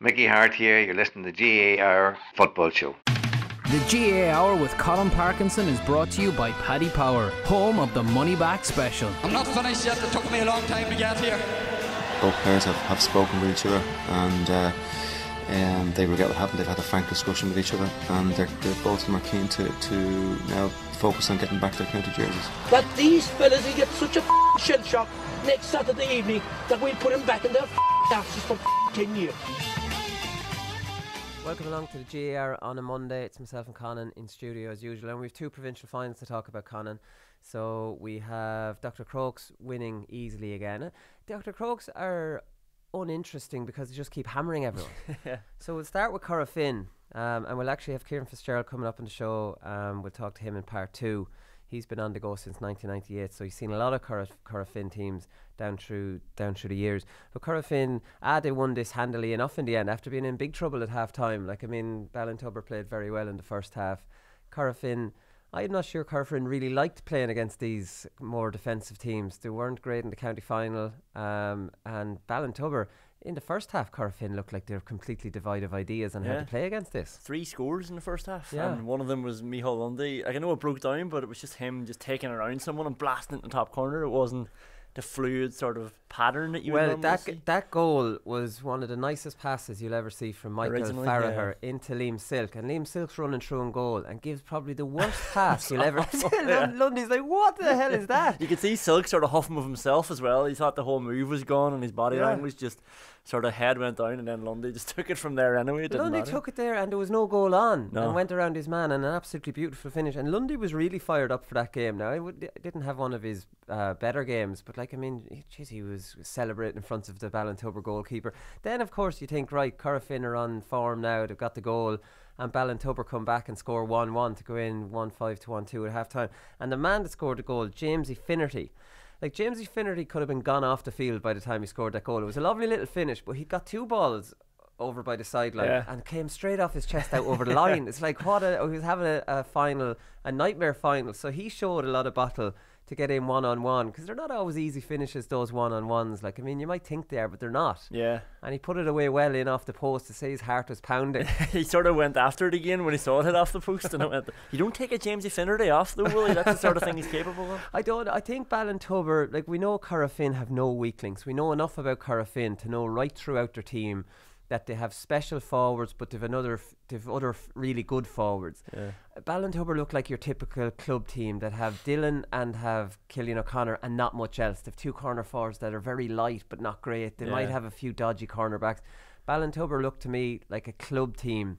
Mickey Hart here, you're listening to the GAA Hour Football Show. The GAA Hour with Colin Parkinson is brought to you by Paddy Power, home of the Money Back Special. I'm not finished yet, it took me a long time to get here. Both players have spoken with each other, and they regret what happened. They've had a frank discussion with each other, and they're both of them are keen to now focus on getting back their county jerseys. That these fellas will get such a shell shock next Saturday evening that we'll put them back in their asses for 10 years. Welcome along to the GAA Hour on a Monday. It's myself and Conán in studio as usual, and we have two provincial finals to talk about, Conán. So we have Dr. Crokes winning easily again. Dr. Crokes are uninteresting because they just keep hammering everyone. So we'll start with Corofin, and we'll actually have Kieran Fitzgerald coming up on the show. We'll talk to him in part two. He's been on the go since 1998, so he's seen a lot of Corofin teams down through the years. But Corofin, they won this handily enough in the end after being in big trouble at half time. Ballintubber played very well in the first half. Corofin, I'm not sure Corofin really liked playing against these more defensive teams. They weren't great in the county final, and Ballintubber, in the first half, Corofin looked like they were completely devoid of ideas on how to play against this. 3 scores in the first half, and one of them was Micheál Lundy. I know it broke down, but it was just him just taking around someone and blasting it in the top corner. It wasn't the fluid sort of pattern that you would normally see. That goal was one of the nicest passes you'll ever see from Michael Farragher into Liam Silk, and Liam Silk's running through in goal and gives probably the worst pass you'll ever see. Lundy's like, what the hell is that? You could see Silk sort of huffing with himself as well. He thought the whole move was gone, and his body language just sort of head went down, and then Lundy just took it from there anyway. Lundy took it there and there was no goal on, and went around his man, and an absolutely beautiful finish. And Lundy was really fired up for that game. Now, I didn't have one of his better games, but he was celebrating in front of the Ballintubber goalkeeper. Then of course you think, right, Corofin are on form now, they've got the goal, and Ballintubber come back and score 1-1 to go in 1-5 to 1-2 at half time. And the man that scored the goal, Jamesy Finnerty, Jamesy Finnerty could have been gone off the field by the time he scored that goal. It was a lovely little finish, but he got 2 balls over by the sideline and came straight off his chest out over the line. It's like he was having a nightmare final. So he showed a lot of battle to get in one-on-one, because they're not always easy finishes, those one-on-ones. You might think they are, but they're not. Yeah. And he put it away well in off the post to say his heart was pounding. He sort of went after it again when he saw it hit off the post, and it went, you don't take a Jamesy Finnerty off though, Willie. That's the sort of thing he's capable of. I think Ballintubber, we know Corofin have no weaklings. We know enough about Corofin to know right throughout their team that they have special forwards, but they've other really good forwards. Ballintubber look like your typical club team that have Dylan and have Cillian O'Connor and not much else. They've 2 corner forwards that are very light but not great. They might have a few dodgy cornerbacks. Ballintubber look to me like a club team.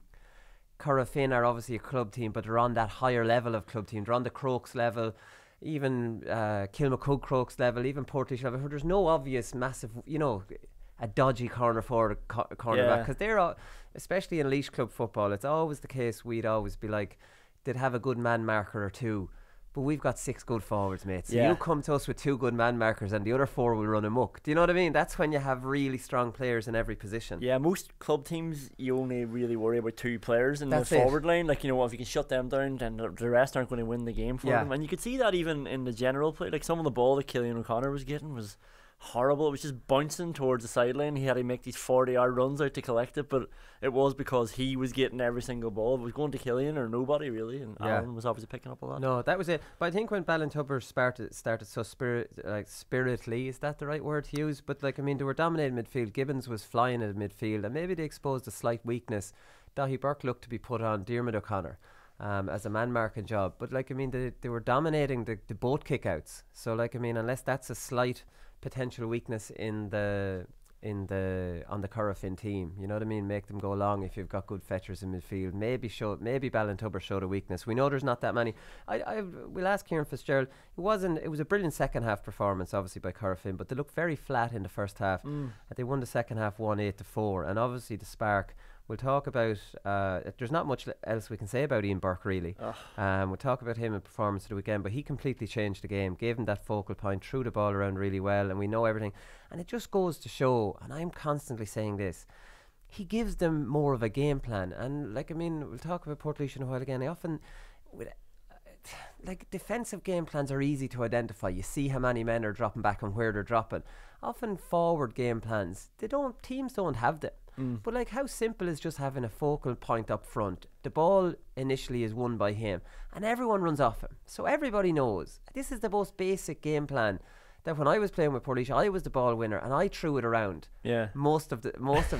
Corofin are obviously a club team, but they're on that higher level of club team. They're on the Crokes level, even Kilmacud Crokes level, even Portlaoise level. There's no obvious massive, a dodgy corner forward cornerback, because they're especially in Laois club football, it's always the case. We'd always be like, they'd have a good man marker or 2, but we've got 6 good forwards, mate. So you come to us with 2 good man markers and the other 4 will run amok. Do you know what I mean? That's when you have really strong players in every position. Yeah, most club teams you only really worry about 2 players in the forward line. If you can shut them down, then the rest aren't going to win the game for them. And you could see that even in the general play. Some of the ball that Cillian O'Connor was getting was horrible. It was just bouncing towards the sideline. He had to make these 40-yard runs out to collect it, but it was because he was getting every single ball. It was going to Cillian or nobody really, and Alan was obviously picking up a lot. No, that was it. But I think when Ballintubber started so spiritedly, is that the right word to use? But they were dominating midfield. Gibbons was flying at midfield, and maybe they exposed a slight weakness. Daithí Burke looked to be put on Diarmuid O'Connor as a man marking job, but they were dominating the both kickouts. So unless that's a slight potential weakness on the Corofin team, you know what I mean, make them go along if you've got good fetchers in midfield. Maybe Ballintubber showed a weakness. We know there's not that many. We'll ask Kieran Fitzgerald. It was a brilliant second half performance obviously by Corofin, but they looked very flat in the first half. They won the second half 1-8-4, and obviously the spark. We'll talk about there's not much else we can say about Ian Burke really. We'll talk about him in performance of the weekend, but he completely changed the game, gave him that focal point, threw the ball around really well, and we know everything. And it just goes to show, and I'm constantly saying this, he gives them more of a game plan. And we'll talk about Portlaoise in a while again. I often defensive game plans are easy to identify. You see how many men are dropping back and where they're dropping. Often forward game plans, teams don't have them. But like, how simple is just having a focal point up front? The ball initially is won by him, and everyone runs off him. So everybody knows this is the most basic game plan. That when I was playing with Portisha, I was the ball winner and I threw it around. Yeah. Most of the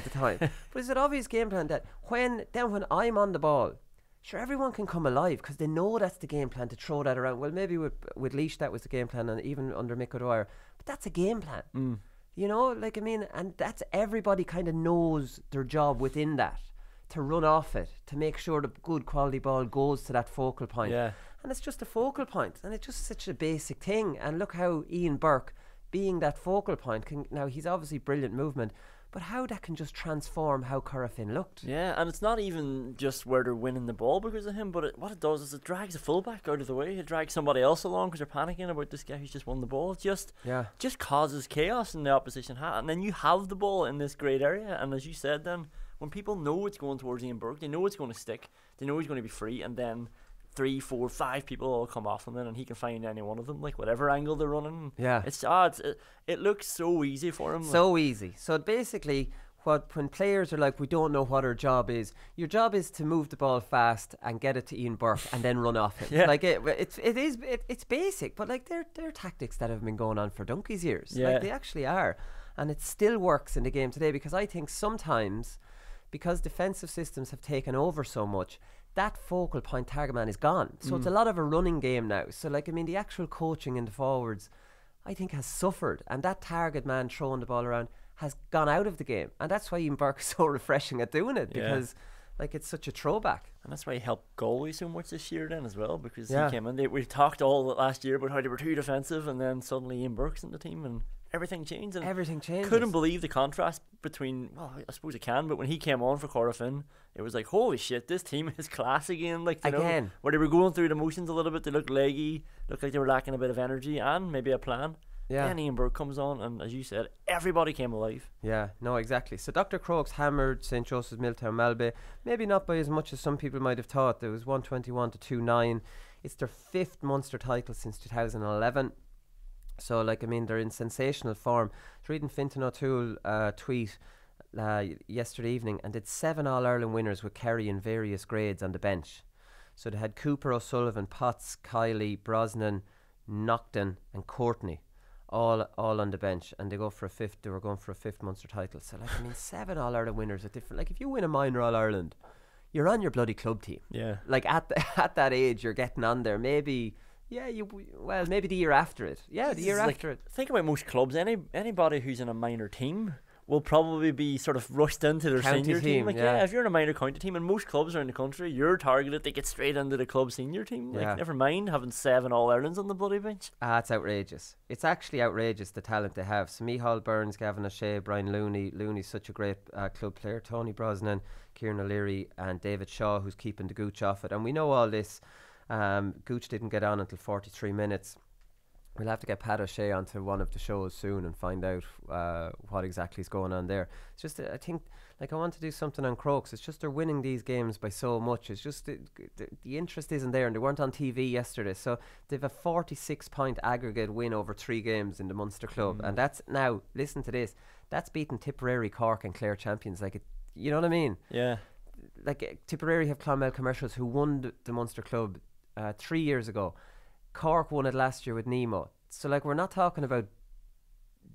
time. But it's an obvious game plan that when I'm on the ball, sure, everyone can come alive because they know that's the game plan to throw that around. Well, maybe with Laois that was the game plan, and even under Mick O'Dwyer, but that's a game plan. You know, like, I mean, and that's, everybody kind of knows their job within that, to run off it, to make sure the good quality ball goes to that focal point. Yeah. And it's just a focal point, and it's just such a basic thing. And look how Ian Burke, being that focal point, now he's obviously brilliant movement, but how that can just transform how Corofin looked. Yeah, and it's not even just where they're winning the ball because of him, but what it does is it drags a fullback out of the way. It drags somebody else along because they're panicking about this guy who's just won the ball. It just causes chaos in the opposition half. And then you have the ball in this great area, and as you said, then when people know it's going towards Ian Burke, they know it's going to stick, they know he's going to be free, and then 3, 4, 5 people all come off him then, and he can find any one of them, like whatever angle they're running. Yeah, it looks so easy for him. So easy. So basically, when players are like, we don't know what our job is, your job is to move the ball fast and get it to Ian Burke and then run off him. Yeah. Like it's basic, but like they're tactics that have been going on for donkey's years. Yeah. Like they actually are, and it still works in the game today, because I think sometimes, because defensive systems have taken over so much, that focal point target man is gone. So it's a lot of a running game now. So like, I mean, the actual coaching in the forwards, I think, has suffered, and that target man throwing the ball around has gone out of the game, and that's why Ian Burke is so refreshing at doing it, because like, it's such a throwback. And that's why he helped Galway so much this year then as well, because Yeah. he came in. We talked all last year about how they were too defensive, and then suddenly Ian Burke's in the team and everything changed. And Everything changes. couldn't believe the contrast between, well, I suppose I can, but when he came on for Corofin, it was like, holy shit, this team is class again. Like, you know, where they were going through the motions a little bit, they looked leggy, looked like they were lacking a bit of energy and maybe a plan. Yeah. Then Ian Burke comes on, and as you said, everybody came alive. Yeah, no, exactly. So Dr. Crokes hammered St. Joseph's Milltown Malbay, maybe not by as much as some people might have thought. There was 121 to 2-9. It's their 5th Munster title since 2011. So, like, I mean, they're in sensational form. I was reading Fintan O'Toole tweet yesterday evening, and it's 7 All-Ireland winners with Kerry in various grades on the bench. So they had Cooper, O'Sullivan, Potts, Kiley, Brosnan, Nocton and Courtney all on the bench, and they were going for a 5th Munster title. So, like, I mean, 7 All-Ireland winners are different. Like, if you win a minor All-Ireland, you're on your bloody club team. Yeah. Like, at that age, you're getting on there. Maybe... Yeah, maybe the year after it. Yeah, the year after it. Think about most clubs. Anybody who's in a minor team will probably be sort of rushed into their County senior team. Like, yeah, if you're in a minor county team, and most clubs around the country, you're targeted to get straight into the club senior team. Like, never mind having 7 All-Irelands on the bloody bench. It's outrageous. It's actually outrageous, the talent they have. So Micheál Burns, Gavin O'Shea, Brian Looney. Looney's such a great club player. Tony Brosnan, Kieran O'Leary and David Shaw, who's keeping the gooch off it. And we know all this. Gooch didn't get on until 43 minutes. We'll have to get Pat O'Shea onto one of the shows soon and find out what exactly is going on there. It's just, I think, like, I want to do something on Crokes. It's just they're winning these games by so much. It's just the interest isn't there, and they weren't on TV yesterday. So they've a 46-point aggregate win over 3 games in the Munster Club, and that's, now listen to this, that's beaten Tipperary, Cork and Clare champions. Like, you know what I mean? Yeah. Like, Tipperary have Clonmel Commercials, who won the Munster Club 3 years ago. Cork won it last year with Nemo. So, like, we're not talking about,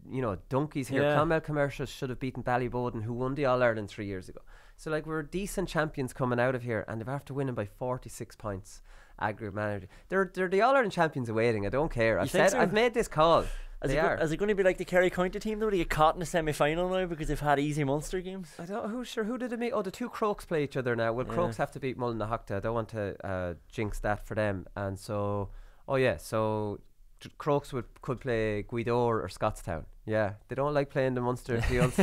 you know, donkeys here. Yeah. Clonmel Commercials should have beaten Ballyboden, who won the All-Ireland 3 years ago. So, like, we're decent champions coming out of here, and they've after winning by 46 points aggregate manager. They're the All-Ireland champions awaiting. I don't care. I've made this call. Is it going to be like the Kerry County team though? Do you get caught in the semi-final now because they've had easy Munster games? I don't know who did they meet? Oh, the 2 Crokes play each other now. Well, Crokes have to beat Mullinahochta. I don't want to jinx that for them. And so, so Crokes could play Guidor or Scottstown. Yeah, they don't like playing the Ulster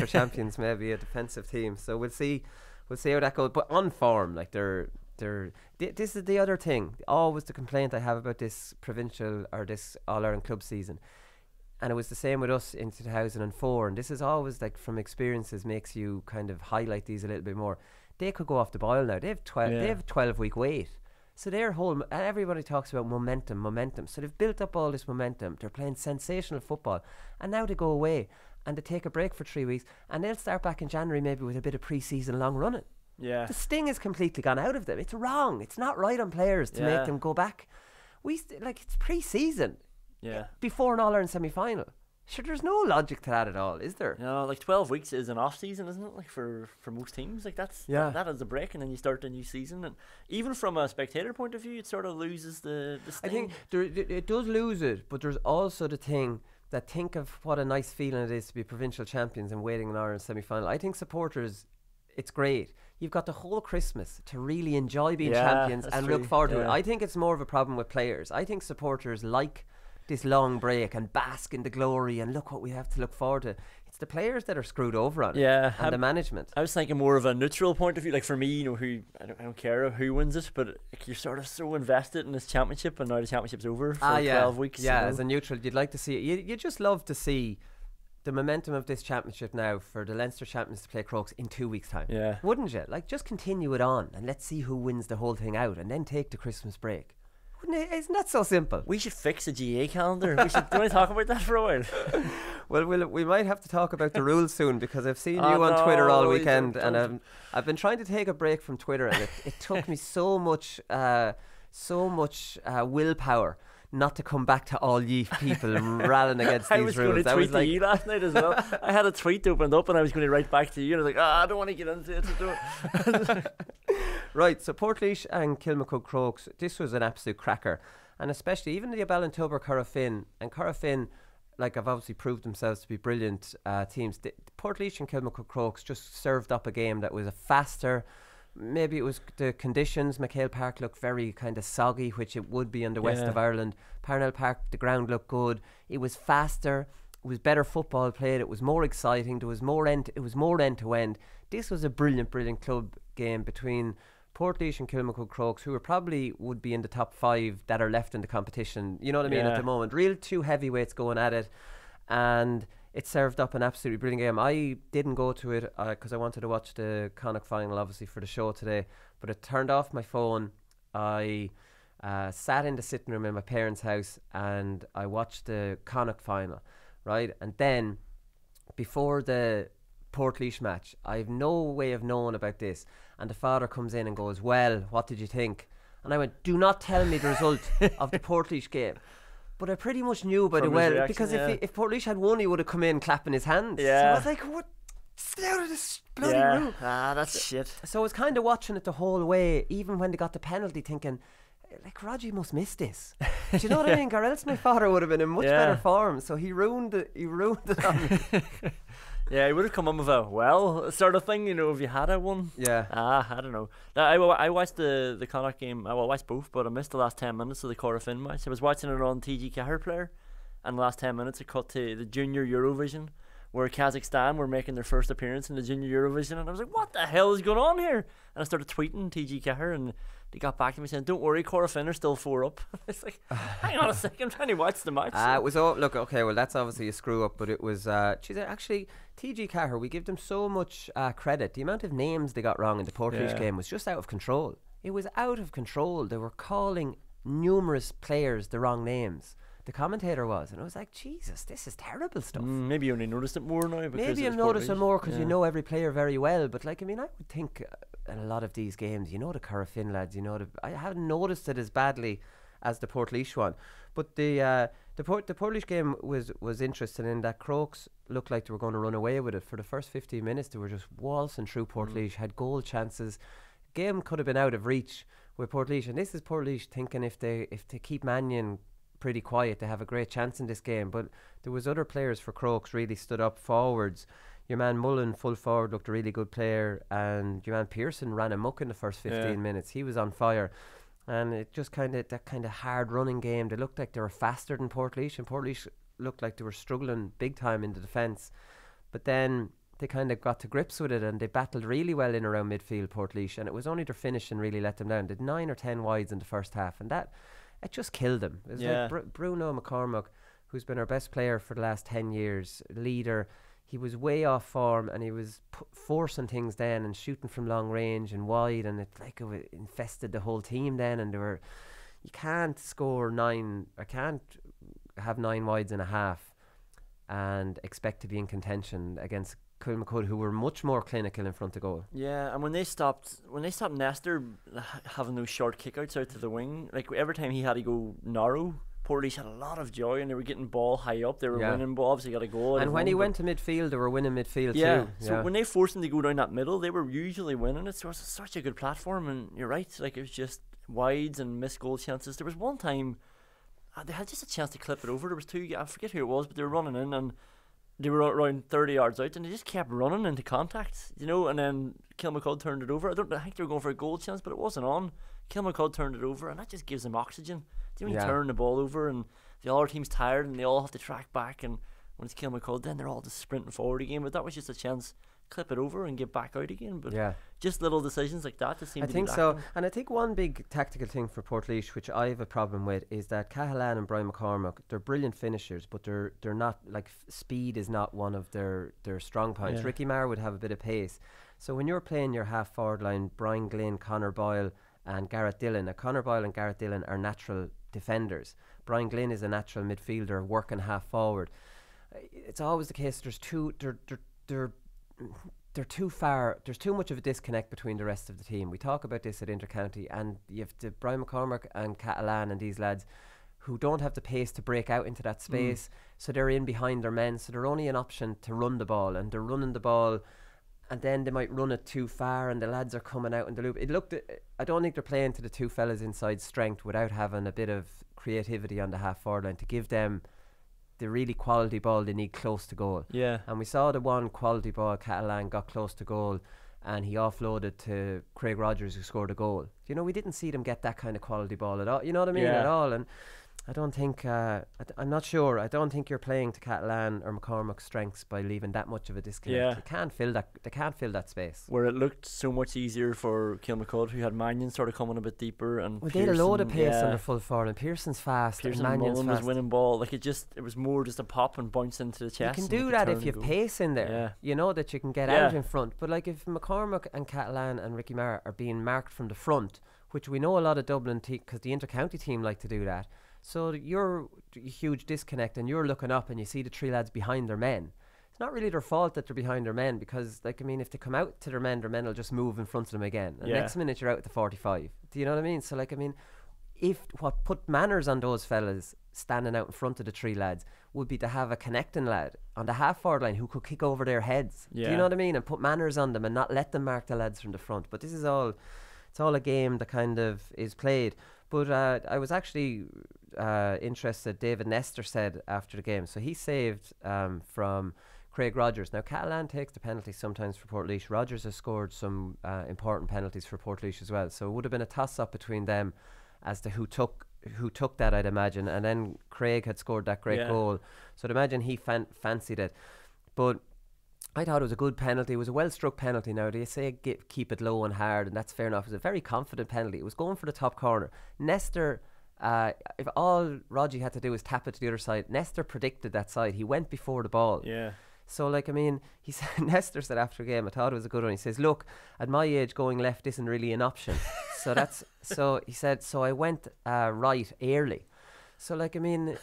champions, maybe a defensive team. So we'll see how that goes. But on form, like this is the other thing. Always the complaint I have about this provincial or this All-Ireland club season. And it was the same with us in 2004. And this is always, like, from experiences, makes you kind of highlight these a little bit more. They could go off the boil now. They have 12-week wait. So their whole, everybody talks about momentum. So they've built up all this momentum. They're playing sensational football, and now they go away. and they take a break for 3 weeks, and they'll start back in January maybe with a bit of pre-season long running. Yeah. The sting has completely gone out of them. It's wrong. It's not right on players to make them go back. It's pre-season. Yeah. Before an All-Ireland semi-final. Sure, there's no logic to that at all, is there? No, like 12 weeks is an off season, isn't it? Like for most teams, like that is a break, and then you start a new season. And even from a spectator point of view, it sort of loses the sting. I think it does lose it, but there's also the thing that think of what a nice feeling it is to be provincial champions and waiting an Ireland semi-final. I think supporters, it's great. You've got the whole Christmas to really enjoy being champions and look forward to it. I think it's more of a problem with players. I think supporters like this long break and bask in the glory and look what we have to look forward to. It's the players that are screwed over on it, and the management. I was thinking more of a neutral point of view. Like for me, who I don't care who wins it, but you're sort of so invested in this championship, and now the championship's over for 12 weeks. Yeah, as a neutral, you'd like to see it. You just love to see the momentum of this championship now for the Leinster champions to play Crokes in 2 weeks' time. Yeah, wouldn't you? Like, just continue it on and let's see who wins the whole thing out, and then take the Christmas break. Isn't that so simple? We should fix a GAA calendar. Do you want to talk about that for a while? Well, we might have to talk about the rules soon, because I've seen you on Twitter all weekend, and I've been trying to take a break from Twitter, and it took me so much willpower not to come back to all ye people rallying against these rules. I was going to tweet to you last night as well. I had a tweet opened up and I was going to write back to you, and I was like, I don't want to get into it. Right, so Portlaoise and Kilmacud Crokes, this was an absolute cracker, and especially even the Ballintober Corofin, and Corofin, like, have obviously proved themselves to be brilliant teams. Portlaoise and Kilmacud Crokes just served up a game that was a faster. Maybe it was the conditions. McHale Park looked very kind of soggy, which it would be in the west of Ireland. Parnell Park, the ground looked good. It was faster. It was better football played. It was more exciting. There was more end. It was more end to end. This was a brilliant club game between Portlaoise and Kilmacud Crokes, who probably would be in the top 5 that are left in the competition. You know what I mean? At the moment, real two heavyweights going at it, and it served up an absolutely brilliant game. I didn't go to it because I wanted to watch the Connacht final, obviously, for the show today. But it turned off my phone. I sat in the sitting room in my parents' house and I watched the Connacht final, right? And then, before the Portlaoise match, I have no way of knowing about this. And the father comes in and goes, "Well, what did you think?" And I went, "Do not tell me the result of the Portlaoise game." But I pretty much knew about it well, reaction, because if Portlaoise had won, he would have come in clapping his hands. Yeah. So I was like, what? Stay out of this bloody room. That's shit. So I was kind of watching it the whole way, even when they got the penalty, thinking, like, Roger must miss this. Do you know what I mean? Or else my father would have been in much better form. So he ruined it on me. Yeah, he would have come on with a sort of thing, if you had one. Yeah. I don't know. I watched the Connacht game. I watched both, but I missed the last 10 minutes of the Corofin match. I was watching it on TG Cahir Player, and the last 10 minutes it cut to the Junior Eurovision, where Kazakhstan were making their first appearance in the Junior Eurovision, and I was like, what the hell is going on here? And I started tweeting TG Cahir, and they got back to me saying, "Don't worry, Corofin are still 4 up." It's like, hang on a second, I'm trying to watch the match. It was look, okay, well, that's obviously a screw up, but it was actually TG Cahir, we give them so much credit. The amount of names they got wrong in the Portlaoise game was just out of control. It was out of control. They were calling numerous players the wrong names. The commentator was, and I was like, Jesus, this is terrible stuff. Maybe you only noticed it more now. Maybe you notice it more because you know every player very well. But I would think in a lot of these games, the Corofin lads, I haven't noticed it as badly as the Portlaoise one. But the Portlaoise game was interesting in that Crokes looked like they were going to run away with it. For the first 15 minutes, they were just waltzing through Portlaoise, had goal chances. Game could have been out of reach with Portlaoise, and this is Portlaoise thinking if they keep Mannion pretty quiet, they have a great chance in this game. But there was other players for Crokes really stood up forwards. Your man Mullen, full forward, looked a really good player, and your man Pearson ran amok in the first 15 minutes. He was on fire, and it just that kind of hard running game. They looked like they were faster than Portlaoise, and Portlaoise looked like they were struggling big time in the defence. But then they kind of got to grips with it, and they battled really well in around midfield, Portlaoise, and it was only their finishing really let them down. They did 9 or 10 wides in the first half, and it just killed them. It was like Bruno McCormack, who's been our best player for the last 10 years, leader. He was way off form, and he was forcing things then and shooting from long range and wide, and it infested the whole team then. And you can't score 9, or can't have 9 wides in a half and expect to be in contention against Kilmacud, who were much more clinical in front of goal. Yeah, and when they stopped Nestor having those short kickouts out to the wing, like every time he had to go narrow, Portlaoise had a lot of joy, and they were getting ball high up. They were winning ball. Obviously, got a goal. And when he went to midfield, they were winning midfield too. So when they forced him to go down that middle, they were usually winning it. So it was such a good platform. And you're right, like it was just wides and missed goal chances. There was one time they had just a chance to clip it over. There was two. I forget who it was, but they were running in and they were around 30 yards out, and they just kept running into contact, you know. And then Kilmacud turned it over. I think they were going for a goal chance, but it wasn't on. Kilmacud turned it over, and that just gives them oxygen. Do you turn the ball over and the other team's tired and they all have to track back, and when it's Kilmacud, then they're all just sprinting forward again. But that was just a chance, clip it over and get back out again. But just little decisions like that just seem to be lacking. I think so. And I think one big tactical thing for Portlaoise, which I have a problem with, is that Cahalane and Brian McCormack, they're brilliant finishers, but they're not, like, speed is not one of their strong points. Ricky Maher would have a bit of pace. So when you're playing your half forward line, Brian Glynn, Conor Boyle and Garrett Dillon. Now, Conor Boyle and Garrett Dillon are natural defenders. Brian Glynn is a natural midfielder working half forward. It's always the case. They're too far. There's too much of a disconnect between the rest of the team. We talk about this at Intercounty, and you have the Brian McCormack and Catalan and these lads who don't have the pace to break out into that space, so they're in behind their men, so they're only an option to run the ball, and they're running the ball, and then they might run it too far, and the lads are coming out in the loop. I don't think they're playing to the two fellas inside strength without having a bit of creativity on the half forward line to give them the really quality ball they need close to goal. Yeah. And we saw the one quality ball, Catalan got close to goal, and he offloaded to Craig Rogers, who scored a goal. You know, we didn't see them get that kind of quality ball at all. You know what I mean? At all. And I don't think, I'm not sure. I don't think you're playing to Catalan or McCormack's strengths by leaving that much of a disconnect. Yeah. They can't fill that space. Where it looked so much easier for Kilmacud, who had Mannion sort of coming a bit deeper, and they had a load of pace on their full forward, and Pearson's fast, Pearson and Mannion's was winning ball. Like it was more just a pop and bounce into the chest. You can do that if you have pace in there. Yeah. You know that you can get out in front. But like if McCormack and Catalan and Ricky Maher are being marked from the front, which we know a lot of Dublin because the intercounty team like to do that. So you're a huge disconnect, and you're looking up and you see the three lads behind their men. It's not really their fault that they're behind their men, because, like, I mean, if they come out to their men will just move in front of them again. And next minute you're out at the 45. Do you know what I mean? So, like, I mean, if what put manners on those fellas standing out in front of the three lads would be to have a connecting lad on the half forward line who could kick over their heads. Do you know what I mean? And put manners on them and not let them mark the lads from the front. But this is all, it's all a game that kind of is played. But I was actually interested. David Nestor said after the game, so he saved from Craig Rogers. Now Catalan takes the penalty sometimes for Portlaoise. Rogers has scored some important penalties for Portlaoise as well, so it would have been a toss up between them as to who took that, I'd imagine. And then Craig had scored that great goal, so I'd imagine he fancied it. But I thought it was a good penalty. It was a well-struck penalty. Now, they say keep it low and hard, and that's fair enough. It was a very confident penalty. It was going for the top corner. Nestor, if all Rogie had to do was tap it to the other side, Nestor predicted that side. He went before the ball. Yeah. So, like, I mean, he said, Nestor said after the game, I thought it was a good one. He says, look, at my age, going left isn't really an option. So he said, so I went right early. So, like, I mean,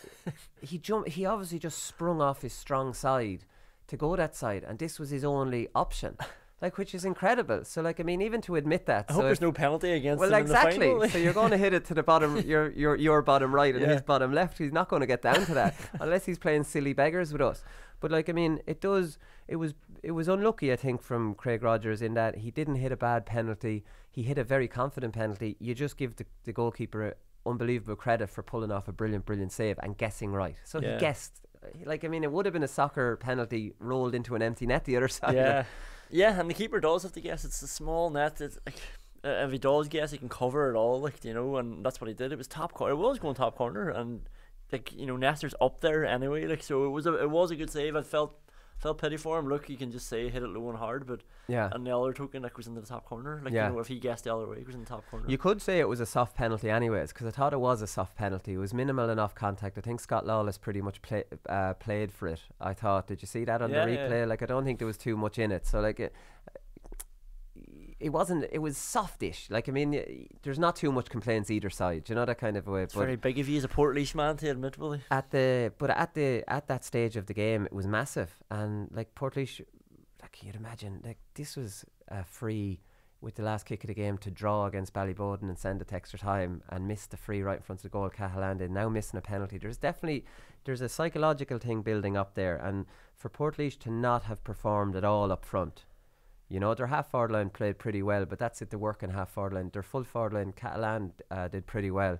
he obviously just sprung off his strong side to go that side, and this was his only option, like, which is incredible. So, like, I mean, even to admit that, I hope there's no penalty against him exactly in the final. So you're going to hit it to the bottom, your bottom right and his bottom left. He's not going to get down to that unless he's playing silly beggars with us. But, like, I mean, it was unlucky, I think, from Craig Rogers in that he didn't hit a bad penalty. He hit a very confident penalty. You just give the goalkeeper unbelievable credit for pulling off a brilliant save and guessing right. So he guessed. Like, I mean, it would have been a soccer penalty rolled into an empty net the other side. Yeah, and the keeper does have to guess. It's a small net. It's like, if he does guess, he can cover it all, like, you know, and that's what he did. It was top corner. It was going top corner, and, like, you know, Nestor's up there anyway. Like, so it was a good save. I felt pity for him. Look, you can just say hit it low and hard, but and the other token, like, was into the top corner. Like, you know, if he guessed the other way, it was in the top corner. You could say it was a soft penalty anyways, because I thought it was a soft penalty. It was minimal enough contact. I think Scott Lawless pretty much played for it, I thought. Did you see that on the replay? Like, I don't think there was too much in it. So, like, it wasn't. It was softish. Like, I mean, there's not too much complaints either side. You know, that kind of way. It's very big of you as a Portlaoise man to admit, Willie. At that stage of the game, it was massive, and like Portlaoise, like you'd imagine, like this was a free with the last kick of the game to draw against Ballyboden and send it to extra time and miss the free right in front of the goal. Cahalan now missing a penalty. There's a psychological thing building up there, and for Portlaoise to not have performed at all up front. You know, their half forward line played pretty well, but that's it, the working half forward line. Their full forward line, Catalan, did pretty well.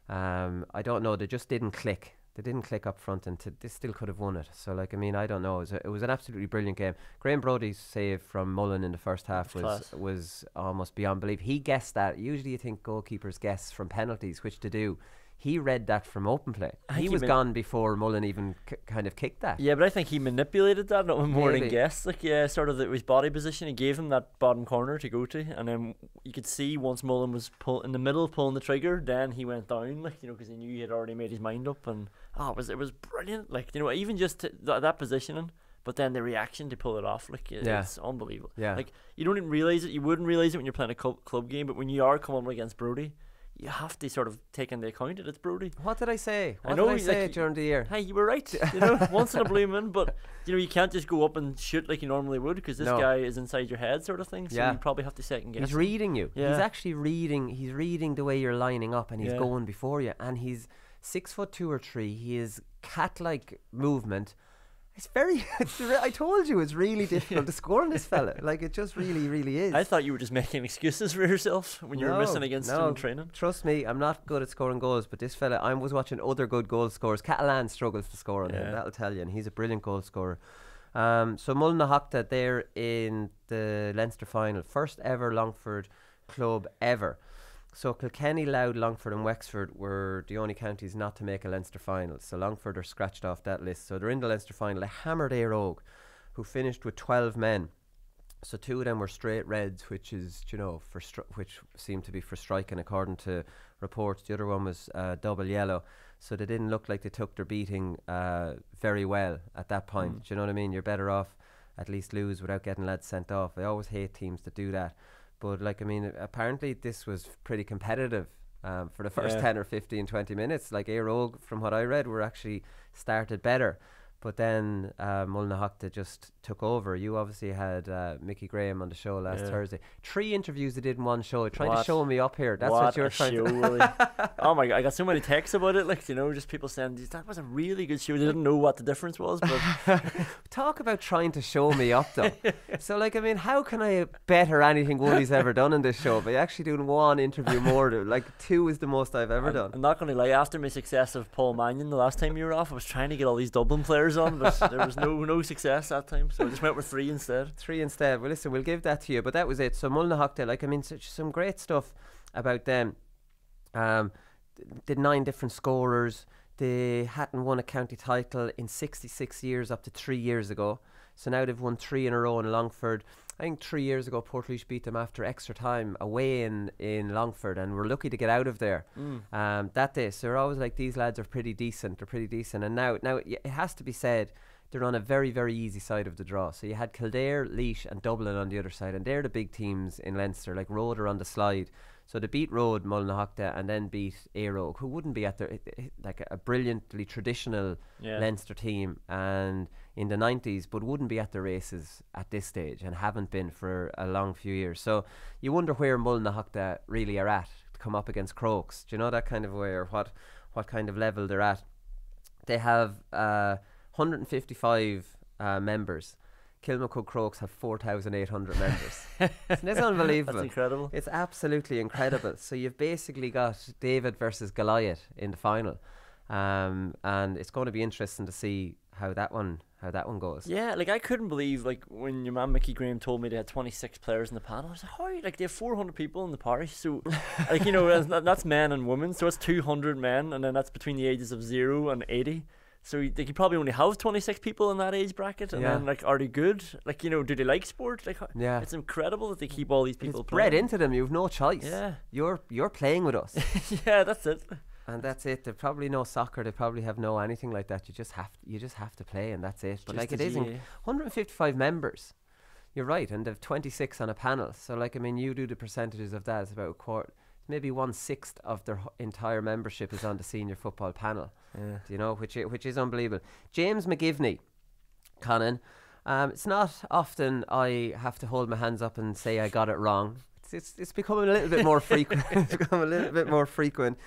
I don't know, they just didn't click. They didn't click up front, and they still could have won it. So, like, I mean, I don't know. It was an absolutely brilliant game. Graham Brody's save from Mullen in the first half was almost beyond belief. He guessed that. Usually you think goalkeepers guess from penalties, which to do. He read that from open play. He was gone before Mullen even kind of kicked that. Yeah, but I think he manipulated that more than guessed. Like, yeah, sort of his body position. He gave him that bottom corner to go to, and then you could see once Mullen was in the middle pulling the trigger, then he went down, like, you know, because he knew he had already made his mind up, and it was brilliant. Like, you know, even just that positioning. But then the reaction to pull it off, like, it's unbelievable. Yeah. Like, you don't even realise it. You wouldn't realise it when you're playing a club game, but when you are coming up against Brody, you have to sort of take into account that it's Brody. What did I say? What did I say during the year? Hey, you were right. You know, once in a blue moon, but you know, you can't just go up and shoot like you normally would, because this guy is inside your head, sort of thing. So you probably have to second guess. He's reading you. Yeah. He's actually reading. He's reading the way you're lining up, and he's going before you. And he's 6'2" or 3". He is cat-like movement. It's very. I told you, it's really difficult to score on this fella. Like, it just really, really is. I thought you were just making excuses for yourself when you were missing against him in training. Trust me, I'm not good at scoring goals, but this fella, I was watching other good goal scorers. Catalan struggles to score on him, that'll tell you, and he's a brilliant goal scorer. So Mullinahachta, they're in the Leinster final, first ever Longford club ever. So Kilkenny, Louth, Longford and Wexford were the only counties not to make a Leinster final. So Longford are scratched off that list. So they're in the Leinster final. They hammered Éire, who finished with 12 men. So 2 of them were straight reds, which is, you know, which seemed to be for striking according to reports. The other one was double yellow. So they didn't look like they took their beating very well at that point. Do you know what I mean? You're better off at least lose without getting lads sent off. I always hate teams that do that. But, like, I mean, apparently this was pretty competitive for the first 10 or 15, 20 minutes. Like, Éire, from what I read, were actually started better. But then Mullinahachta just took over. You obviously had Mickey Graham on the show last Thursday. 3 interviews they did in one show. Trying to show me up here. That's what you're trying to do. Oh my God, I got so many texts about it. Like, you know, just people saying that was a really good show. They didn't know what the difference was. But talk about trying to show me up, though. So, like, I mean, how can I better anything Woody's ever done in this show? By actually doing one interview more. Like, 2 is the most I've ever done. I'm not going to lie. After my success of Paul Mannion the last time you were off, I was trying to get all these Dublin players on, but there was no success that time, so I just went with 3 instead. Well, listen, we'll give that to you, but that was it. So Mullinahachta, like, I mean, some great stuff about them. Did 9 different scorers. They hadn't won a county title in 66 years up to 3 years ago. So now they've won 3 in a row in Longford. I think 3 years ago Portlaoise beat them after extra time away in Longford, and we're lucky to get out of there that day. So they're always like, these lads are pretty decent. They're pretty decent. And now it has to be said, they're on a very, very easy side of the draw. So you had Kildare, Laois and Dublin on the other side, and they're the big teams in Leinster. Like, Rode are on the slide. So they beat Rode, Mullinahachta, and then beat Éire, who wouldn't be at their like a brilliantly traditional Leinster team and in the 90s, but wouldn't be at the races at this stage and haven't been for a long few years. So you wonder where Mullinahachta really are at to come up against Crokes. Do you know that kind of way, or what kind of level they're at? They have 155 members. Kilmacud Crokes have 4,800 members. Isn't this unbelievable? That's incredible. It's absolutely incredible. So you've basically got David versus Goliath in the final, and it's going to be interesting to see how that one goes. Yeah, like, I couldn't believe, like, when your man Mickey Graham told me they had 26 players in the panel. I was like, how? Like, they have 400 people in the parish, so like, you know, that's men and women, so it's 200 men, and then that's between the ages of 0 and 80. So they could probably only have 26 people in that age bracket, and then, like, are they good? Like, you know, do they like sport? Like, it's incredible that they keep all these people playing. Bred into them. You've no choice. Yeah, you're playing with us. Yeah, that's it. And that's it. They probably no soccer. They probably have no anything like that. You just have to play, and that's it. But just like, it is 155 members. You're right, and they've 26 on a panel. So, like, I mean, you do the percentages of that. It's about a quarter, maybe 1/6 of their entire membership is on the senior football panel. Yeah. You know, which is unbelievable. James McGivney, Conán. It's not often I have to hold my hands up and say I got it wrong. It's becoming a little bit more frequent. It's become a little bit more frequent.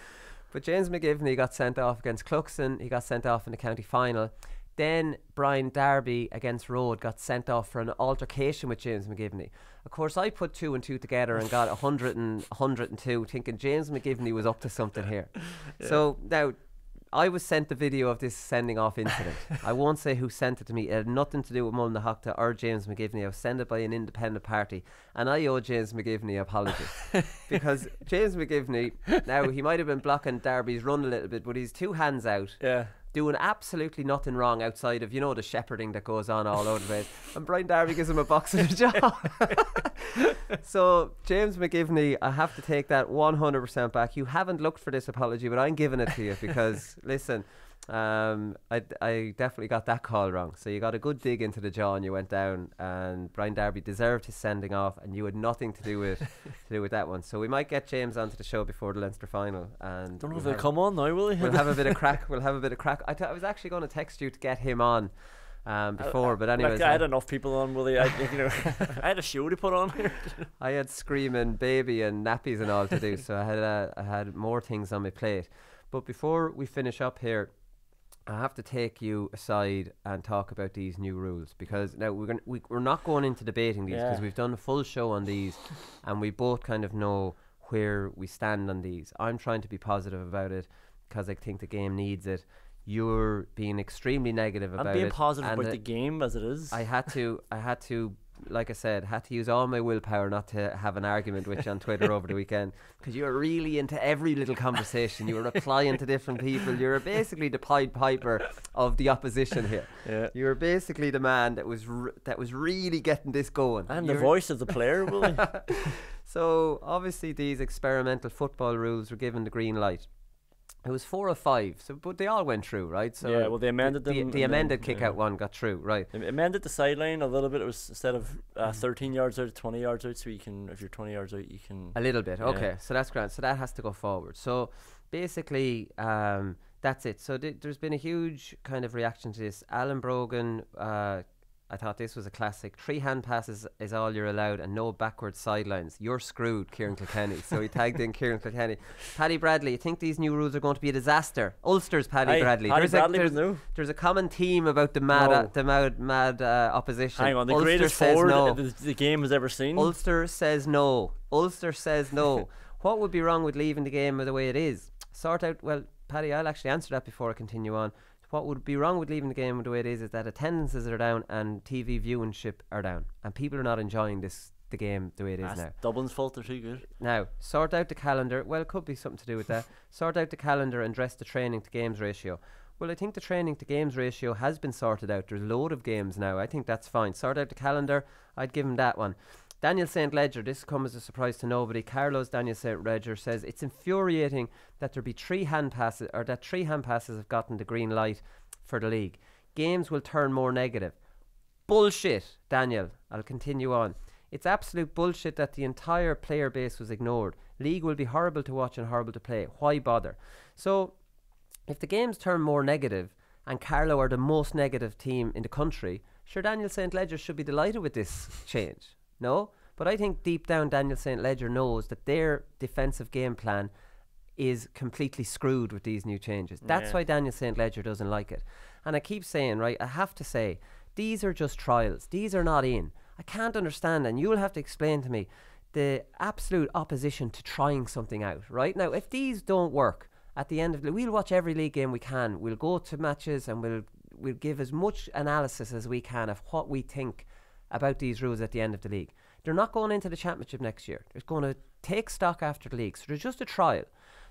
But James McGivney got sent off against Cluxton. He got sent off in the county final. Then Brian Darby against Road got sent off for an altercation with James McGivney. Of course, I put 2 and 2 together and got 102, thinking James McGivney was up to something here. Yeah. So now, I was sent the video of this sending off incident. I won't say who sent it to me. It had nothing to do with Mullinahachta or James McGivney. I was sent it by an independent party, and I owe James McGivney an apology. Because James McGivney, now he might have been blocking Darby's run a little bit, but he's 2 hands out. Yeah. Doing absolutely nothing wrong outside of, you know, the shepherding that goes on all over the place. And Brian Darby gives him a box in the jaw. So, James McGivney, I have to take that 100% back. You haven't looked for this apology, but I'm giving it to you because, listen, I definitely got that call wrong. So you got a good dig into the jaw and you went down, and Brian Darby deserved his sending off, and you had nothing to do with that one. So we might get James onto the show before the Leinster final, and don't know if they'll come on now, will he? We'll have a bit of crack. I was actually going to text you to get him on before, but anyways, I had enough people on, Willie. I had a show to put on here. I had screaming baby and nappies and all to do, so I had more things on my plate. But before we finish up here, I have to take you aside and talk about these new rules, because now we're not going into debating these, because we've done a full show on these and we both kind of know where we stand on these. I'm trying to be positive about it because I think the game needs it. You're being extremely negative about it. I'm being positive about the game as it is. I had to, like I said, had to use all my willpower not to have an argument with you on Twitter over the weekend, because you were really into every little conversation. You were replying to different people. You were basically the Pied Piper of the opposition here. Yeah. You were basically the man that was really getting this going. And the voice of the player, Willie. So obviously these experimental football rules were given the green light. It was 4 of 5, but they all went through, right? So yeah, well, they amended them. The amended kick-out one got through, right? They amended the sideline a little bit. It was instead of 13 yards out, 20 yards out. So you can, if you're 20 yards out, you can a little bit. Okay, so that's grand. So that has to go forward. So basically, that's it. So there's been a huge kind of reaction to this. Alan Brogan, I thought this was a classic. 3 hand passes is all you're allowed, and no backward sidelines. You're screwed, Kieran Kilkenny. So he tagged in Kieran Kilkenny. Paddy Bradley, you think these new rules are going to be a disaster? Ulster's Paddy Bradley. There's a common theme about the mad opposition. Hang on, the Ulster greatest forward the game has ever seen. Ulster says no. Ulster says no. What would be wrong with leaving the game the way it is? Sort out. Well, Paddy, I'll actually answer that before I continue on. What would be wrong with leaving the game the way it is that attendances are down and TV viewership are down, and people are not enjoying the game the way it is now. Dublin's fault, they're too good. Now, sort out the calendar. Well, it could be something to do with that. Sort out the calendar and address the training to games ratio. Well, I think the training to games ratio has been sorted out. There's a load of games now. I think that's fine. Sort out the calendar. I'd give him that one. Daniel St. Ledger, this comes as a surprise to nobody. Carlo's Daniel St. Ledger says it's infuriating that there be 3 hand passes, or that 3 hand passes have gotten the green light for the league. Games will turn more negative. Bullshit, Daniel. I'll continue on. It's absolute bullshit that the entire player base was ignored. League will be horrible to watch and horrible to play. Why bother? So, if the games turn more negative, and Carlo are the most negative team in the country, sure, Daniel St. Ledger should be delighted with this change. No? But I think deep down Daniel St. Ledger knows that their defensive game plan is completely screwed with these new changes. That's why Daniel St. Ledger doesn't like it. And I keep saying, right, I have to say, these are just trials. These are not in. I can't understand, and you'll have to explain to me the absolute opposition to trying something out, right? Now, if these don't work, at the end of the we'll watch every league game we can. We'll go to matches and we'll give as much analysis as we can of what we think about these rules at the end of the league. They're not going into the championship next year. They're going to take stock after the league. So there's just a trial.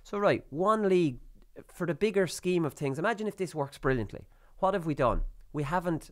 So right, one league, for the bigger scheme of things, imagine if this works brilliantly. What have we done? We haven't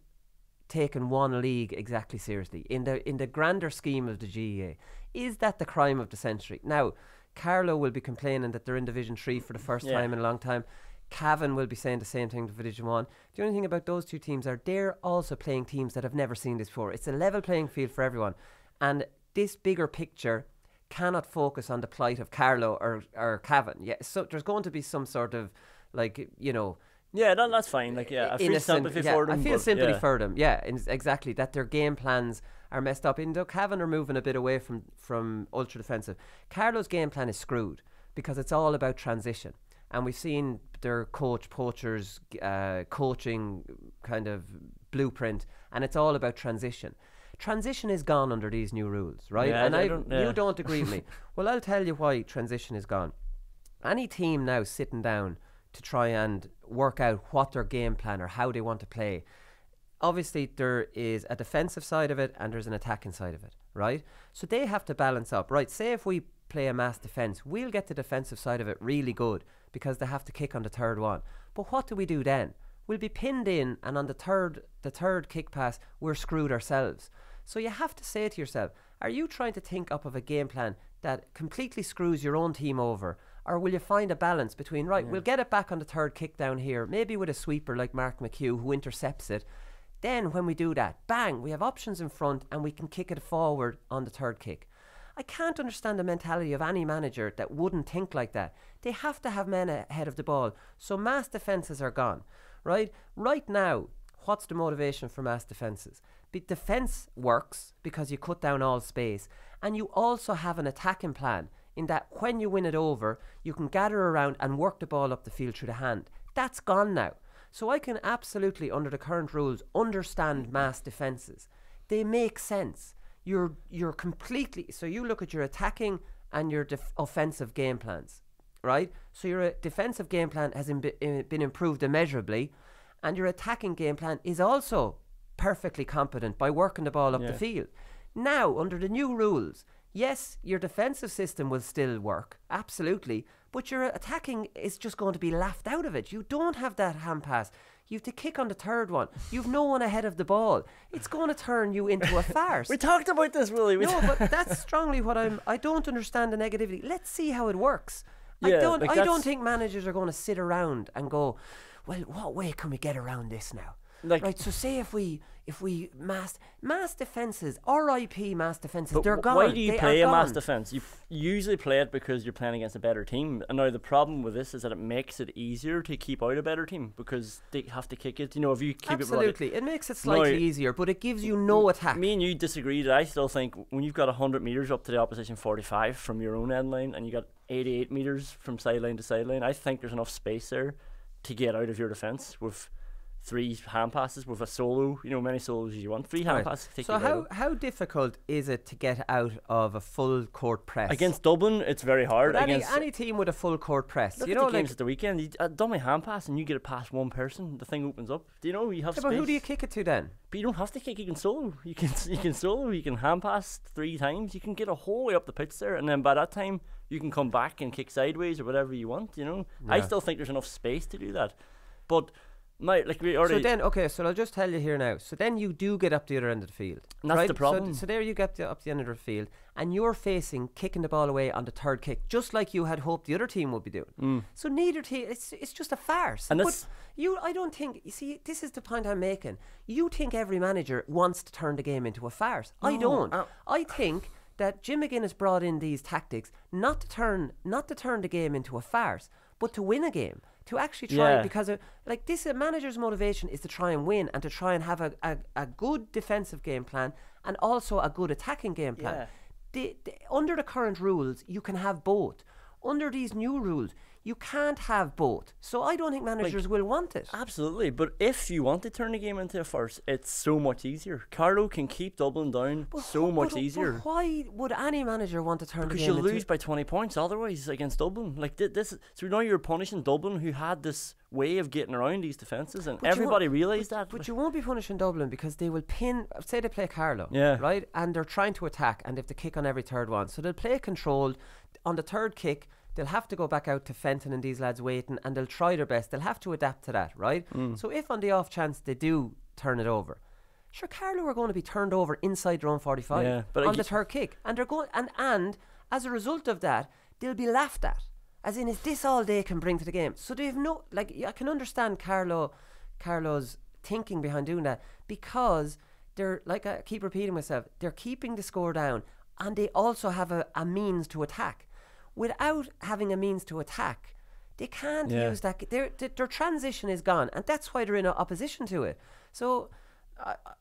taken one league exactly seriously. In the grander scheme of the GAA, is that the crime of the century? Now, Carlo will be complaining that they're in Division 3 for the first time in a long time. Cavan will be saying the same thing to Division 1. The only thing about those two teams are they're also playing teams that have never seen this before. It's a level playing field for everyone. And this bigger picture cannot focus on the plight of Carlow or Cavan. Yeah, so there's going to be some sort of, like, you know... Yeah, that's fine. Like, yeah, I feel sympathy for them. I feel sympathy for them, exactly. That their game plans are messed up. Even though Cavan are moving a bit away from ultra-defensive, Carlow's game plan is screwed because it's all about transition. And we've seen their poachers coaching kind of blueprint, and it's all about transition. Transition is gone under these new rules, right? Yeah, and you don't agree with me. Well, I'll tell you why transition is gone. Any team now sitting down to try and work out what their game plan or how they want to play, obviously there is a defensive side of it and there's an attacking side of it, right? So they have to balance up, right? Say if we play a mass defence, we'll get the defensive side of it really good because they have to kick on the third one. But what do we do then? We'll be pinned in, and on the third kick pass, we're screwed ourselves. So you have to say to yourself, are you trying to think up of a game plan that completely screws your own team over? Or will you find a balance between, we'll get it back on the third kick down here, maybe with a sweeper like Mark McHugh who intercepts it. Then when we do that, bang, we have options in front and we can kick it forward on the third kick. I can't understand the mentality of any manager that wouldn't think like that. They have to have men ahead of the ball. So mass defences are gone, right? Right now, what's the motivation for mass defences? Defence works because you cut down all space, and you also have an attacking plan in that when you win it over, you can gather around and work the ball up the field through the hand. That's gone now. So I can absolutely, under the current rules, understand mass defences. They make sense. You're completely... So you look at your attacking and your offensive game plans, right? So your defensive game plan has been improved immeasurably, and your attacking game plan is also perfectly competent by working the ball up the field. Now, under the new rules... Yes, your defensive system will still work, absolutely, but your attacking is just going to be laughed out of it. You don't have that hand pass. You have to kick on the third one. You've no one ahead of the ball. It's going to turn you into a farce. We talked about this, Willie. No, but that's strongly what I don't understand the negativity. Let's see how it works. Yeah, I don't think managers are going to sit around and go, well, what way can we get around this now? Right, so say if we mass defences, RIP mass defences, they're gone. Why do you play a mass defence? You usually play it because you're playing against a better team. And now the problem with this is that it makes it easier to keep out a better team because they have to kick it. You know, if you keep absolutely, it makes it slightly easier, but it gives you no attack. Me and you disagree that I still think when you've got 100 metres up to the opposition 45 from your own end line and you got 88 metres from sideline to sideline, I think there's enough space there to get out of your defence with 3 hand passes with a solo, many solos as you want. 3 hand passes. So how difficult is it to get out of a full court press? Against Dublin, it's very hard. But any team with a full court press. Look at the games at the weekend. You done my hand pass and you get it past one person, the thing opens up. You have space. But who do you kick it to then? But you don't have to kick. You can solo. You can solo. You can hand pass 3 times. You can get a whole way up the pitch there, and then by that time you can come back and kick sideways or whatever you want. Yeah. I still think there's enough space to do that, but. So I'll just tell you here now. So then you do get up the other end of the field. And that's the problem. So there you get up the end of the field, and you're facing kicking the ball away on the third kick, just like you had hoped the other team would be doing. So neither team. It's just a farce. And I don't think. You see, this is the point I'm making. You think every manager wants to turn the game into a farce? No, I don't. I think that Jim McGuinness brought in these tactics not to turn the game into a farce, but to win a game. To actually try, because a manager's motivation is to try and win and to try and have a good defensive game plan and also a good attacking game plan. Under the current rules, you can have both. Under these new rules, you can't have both. So I don't think managers will want it. Absolutely, but if you want to turn the game into a farce, it's so much easier. Carlow can keep Dublin down much easier. But why would any manager want to turn the game into... Because you'll lose by 20 points otherwise against Dublin. So now you're punishing Dublin, who had this way of getting around these defences, and everybody realised that. But you won't be punishing Dublin because they will pin... Say they play Carlow, right? And they're trying to attack, and they have to kick on every third one. So they'll play controlled. On the third kick, they'll have to go back out to Fenton and these lads waiting, and they'll try their best. They'll have to adapt to that, right? So if on the off chance they do turn it over, sure, Carlow are going to be turned over inside their own 45 on the third kick, and they're going and as a result of that, they'll be laughed at. As in, is this all they can bring to the game? So they have no, like, I can understand Carlo's thinking behind doing that, because they're, like I keep repeating myself, they're keeping the score down, and they also have a means to attack. Without having a means to attack, they can't use that. Their transition is gone, and that's why they're in opposition to it. So,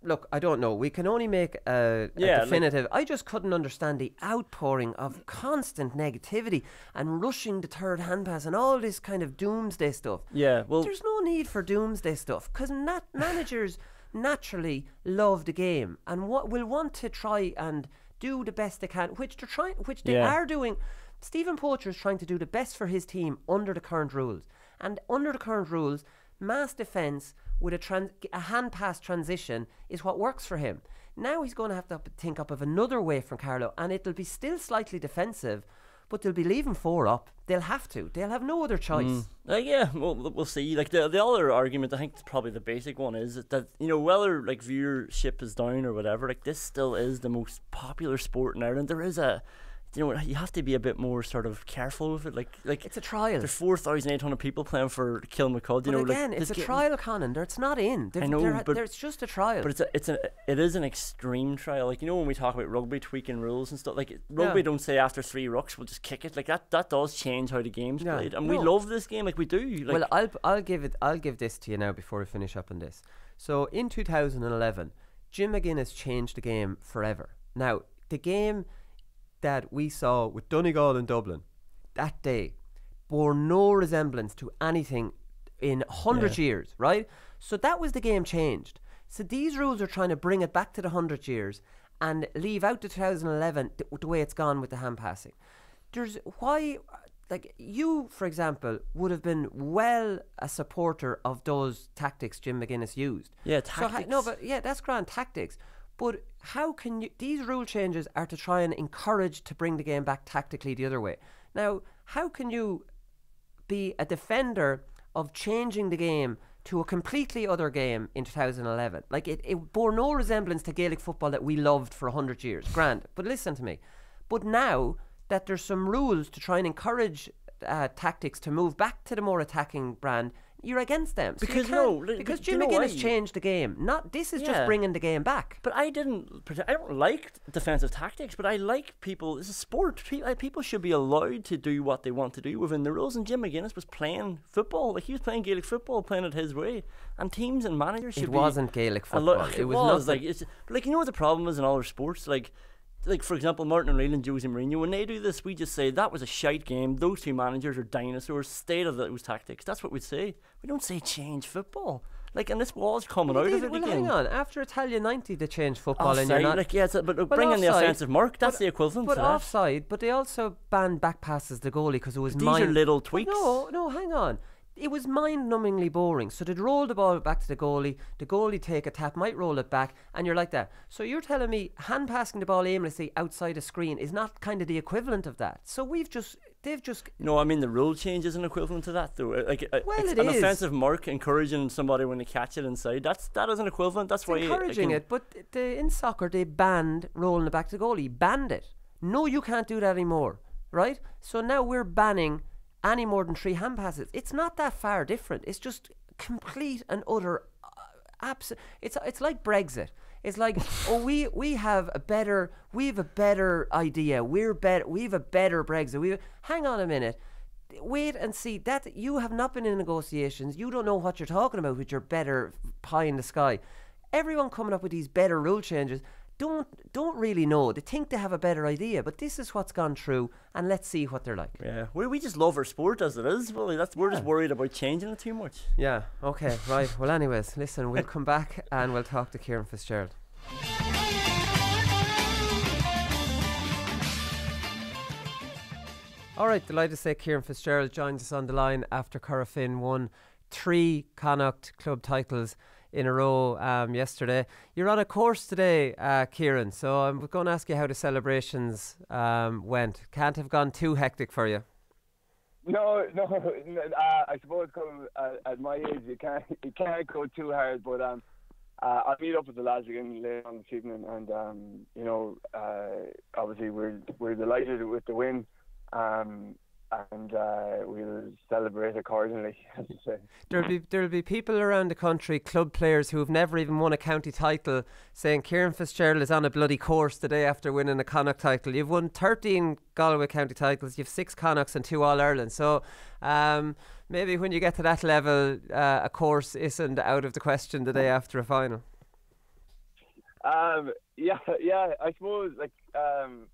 look, I don't know. We can only make a definitive. I just couldn't understand the outpouring of constant negativity and rushing the third hand pass and all this kind of doomsday stuff. Yeah, well, there's no need for doomsday stuff, because managers naturally love the game and will want to try and do the best they can, which they are doing. Stephen Poacher is trying to do the best for his team under the current rules. And under the current rules, mass defence with a hand pass transition is what works for him. Now he's going to have to think up of another way from Carlo, and it'll be still slightly defensive, but they'll be leaving 4 up. They'll have to. They'll have no other choice. We'll see. Like the other argument, I think probably the basic one is that, you know, whether like viewership is down or whatever, like this still is the most popular sport in Ireland. There is you have to be a bit more sort of careful with it. Like it's a trial. There's 4,800 people playing for Kilmacud. You know, again, like, it's a trial, Conán. It's not in. It's just a trial. But it is an extreme trial. Like, you know, when we talk about rugby tweaking rules and stuff, like rugby don't say after 3 rucks we'll just kick it. Like that does change how the game's played, and we love this game. Like we do. Like, well, I'll give this to you now before we finish up on this. So in 2011, Jim McGuinness changed the game forever. Now the game that we saw with Donegal and Dublin that day bore no resemblance to anything in 100 years, right? So that was the game changed. So these rules are trying to bring it back to the 100 years and leave out the 2011 the way it's gone with the hand passing. Like you, for example, would have been a supporter of those tactics Jim McGuinness used. Yeah, tactics. That's grand tactics. But how can you? These rule changes are to try and encourage to bring the game back tactically the other way. Now, how can you be a defender of changing the game to a completely other game in 2011? Like it bore no resemblance to Gaelic football that we loved for 100 years. Grand, but listen to me. But now that there's some rules to try and encourage tactics to move back to the more attacking brand, you're against them. So because Jim McGuinness changed the game. This is just bringing the game back. But I don't like defensive tactics, but I like people. It's a sport. People should be allowed to do what they want to do within the rules. And Jim McGuinness was playing football. Like he was playing Gaelic football, playing it his way. And teams and managers should be. It wasn't Gaelic football. It was like you know what the problem is in other sports, like for example, Martin O'Neill and Jose Mourinho, when they do this, we just say that was a shite game. Those 2 managers are dinosaurs. Stay to those tactics. That's what we'd say. We don't say change football. Like, and this was coming out of it again. Hang on. After Italia 90, they changed football, and you're not. But bring in the offensive mark. That's the equivalent. But to that. Offside. But they also banned back passes to the goalie because it was. These are little tweaks. No, hang on. It was mind-numbingly boring. So they'd roll the ball back to the goalie take a tap, might roll it back, and you're like that. So you're telling me hand passing the ball aimlessly outside a screen is not kind of the equivalent of that. So they've just. No, I mean the rule change isn't equivalent to that though. Like it an is. Offensive mark encouraging somebody when they catch it inside. That isn't equivalent. That's why encouraging it. But in soccer they banned rolling it back to the goalie. Banned it. No, you can't do that anymore. Right? So now we're banning any more than 3 hand passes. It's not that far different. It's just complete and utter it's like Brexit. It's like, we have a better idea. We have a better Brexit. Hang on a minute. Wait and see. That you have not been in negotiations. You don't know what you're talking about with your better pie in the sky. Everyone coming up with these better rule changes don't really know. They think they have a better idea, but this is what's gone through, and let's see what they're like. Yeah, we just love our sport as it is. Well, we're just worried about changing it too much. Yeah. Okay. Right. Well, anyways, listen. We'll come back and we'll talk to Kieran Fitzgerald. All right. Delighted to say Kieran Fitzgerald joins us on the line after Corofin won 3 Connacht club titles in a row yesterday. You're on a course today, Kieran, so I'm going to ask you how the celebrations went. Can't have gone too hectic for you. No. I suppose at my age you can't go too hard, but I'll meet up with the lads again later on this evening, and obviously we're delighted with the win. and we'll celebrate accordingly, as you say. There'll be people around the country, club players who've never even won a county title, saying Kieran Fitzgerald is on a bloody course today after winning a Connacht title. You've won 13 Galway county titles, you've 6 Connachts and 2 All-Ireland. So maybe when you get to that level, a course isn't out of the question the day after a final. Yeah. I suppose I'm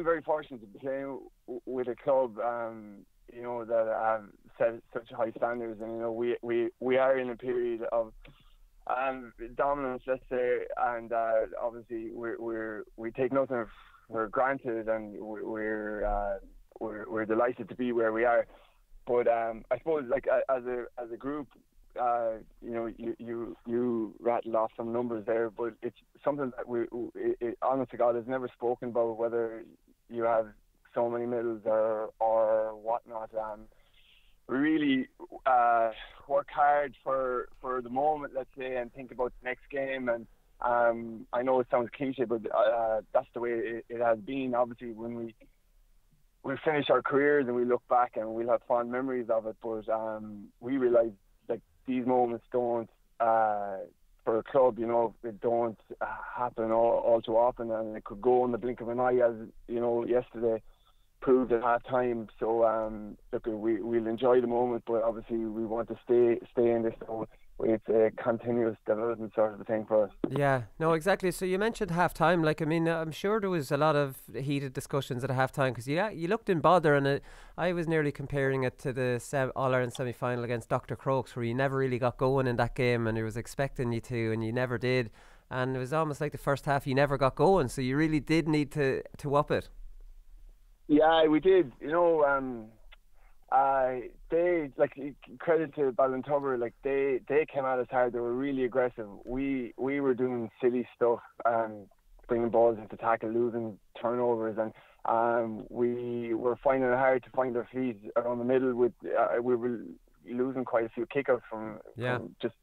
very fortunate to be playing with a club, that have set such high standards, and we are in a period of dominance, let's say, and obviously we take nothing for granted, and we're delighted to be where we are. But I suppose as a group. You rattled off some numbers there, but it's something that honest to God, is never spoken about, whether you have so many medals or whatnot. We really work hard for the moment, let's say, and think about the next game. And I know it sounds cliche, but that's the way it has been. Obviously, when we finish our careers and we look back, and we'll have fond memories of it, but we realise these moments don't, for a club, they don't happen all too often, and it could go in the blink of an eye, as yesterday proved at half time. So we'll enjoy the moment, but obviously we want to stay in this. So it's a continuous development sort of a thing for us. Yeah, no, exactly. So you mentioned half time. I'm sure there was a lot of heated discussions at half time, because you looked in bother, and I was nearly comparing it to the All-Ireland semi-final against Dr. Crokes, where you never really got going in that game, and it was expecting you to, and you never did. And it was almost like the first half you never got going, so you really did need to up it. Yeah, we did. They credit to Ballintubber, they came at us hard. They were really aggressive. We were doing silly stuff, bringing balls into tackle, losing turnovers, and we were finding it hard to find our feet around the middle. We were losing quite a few kickouts from just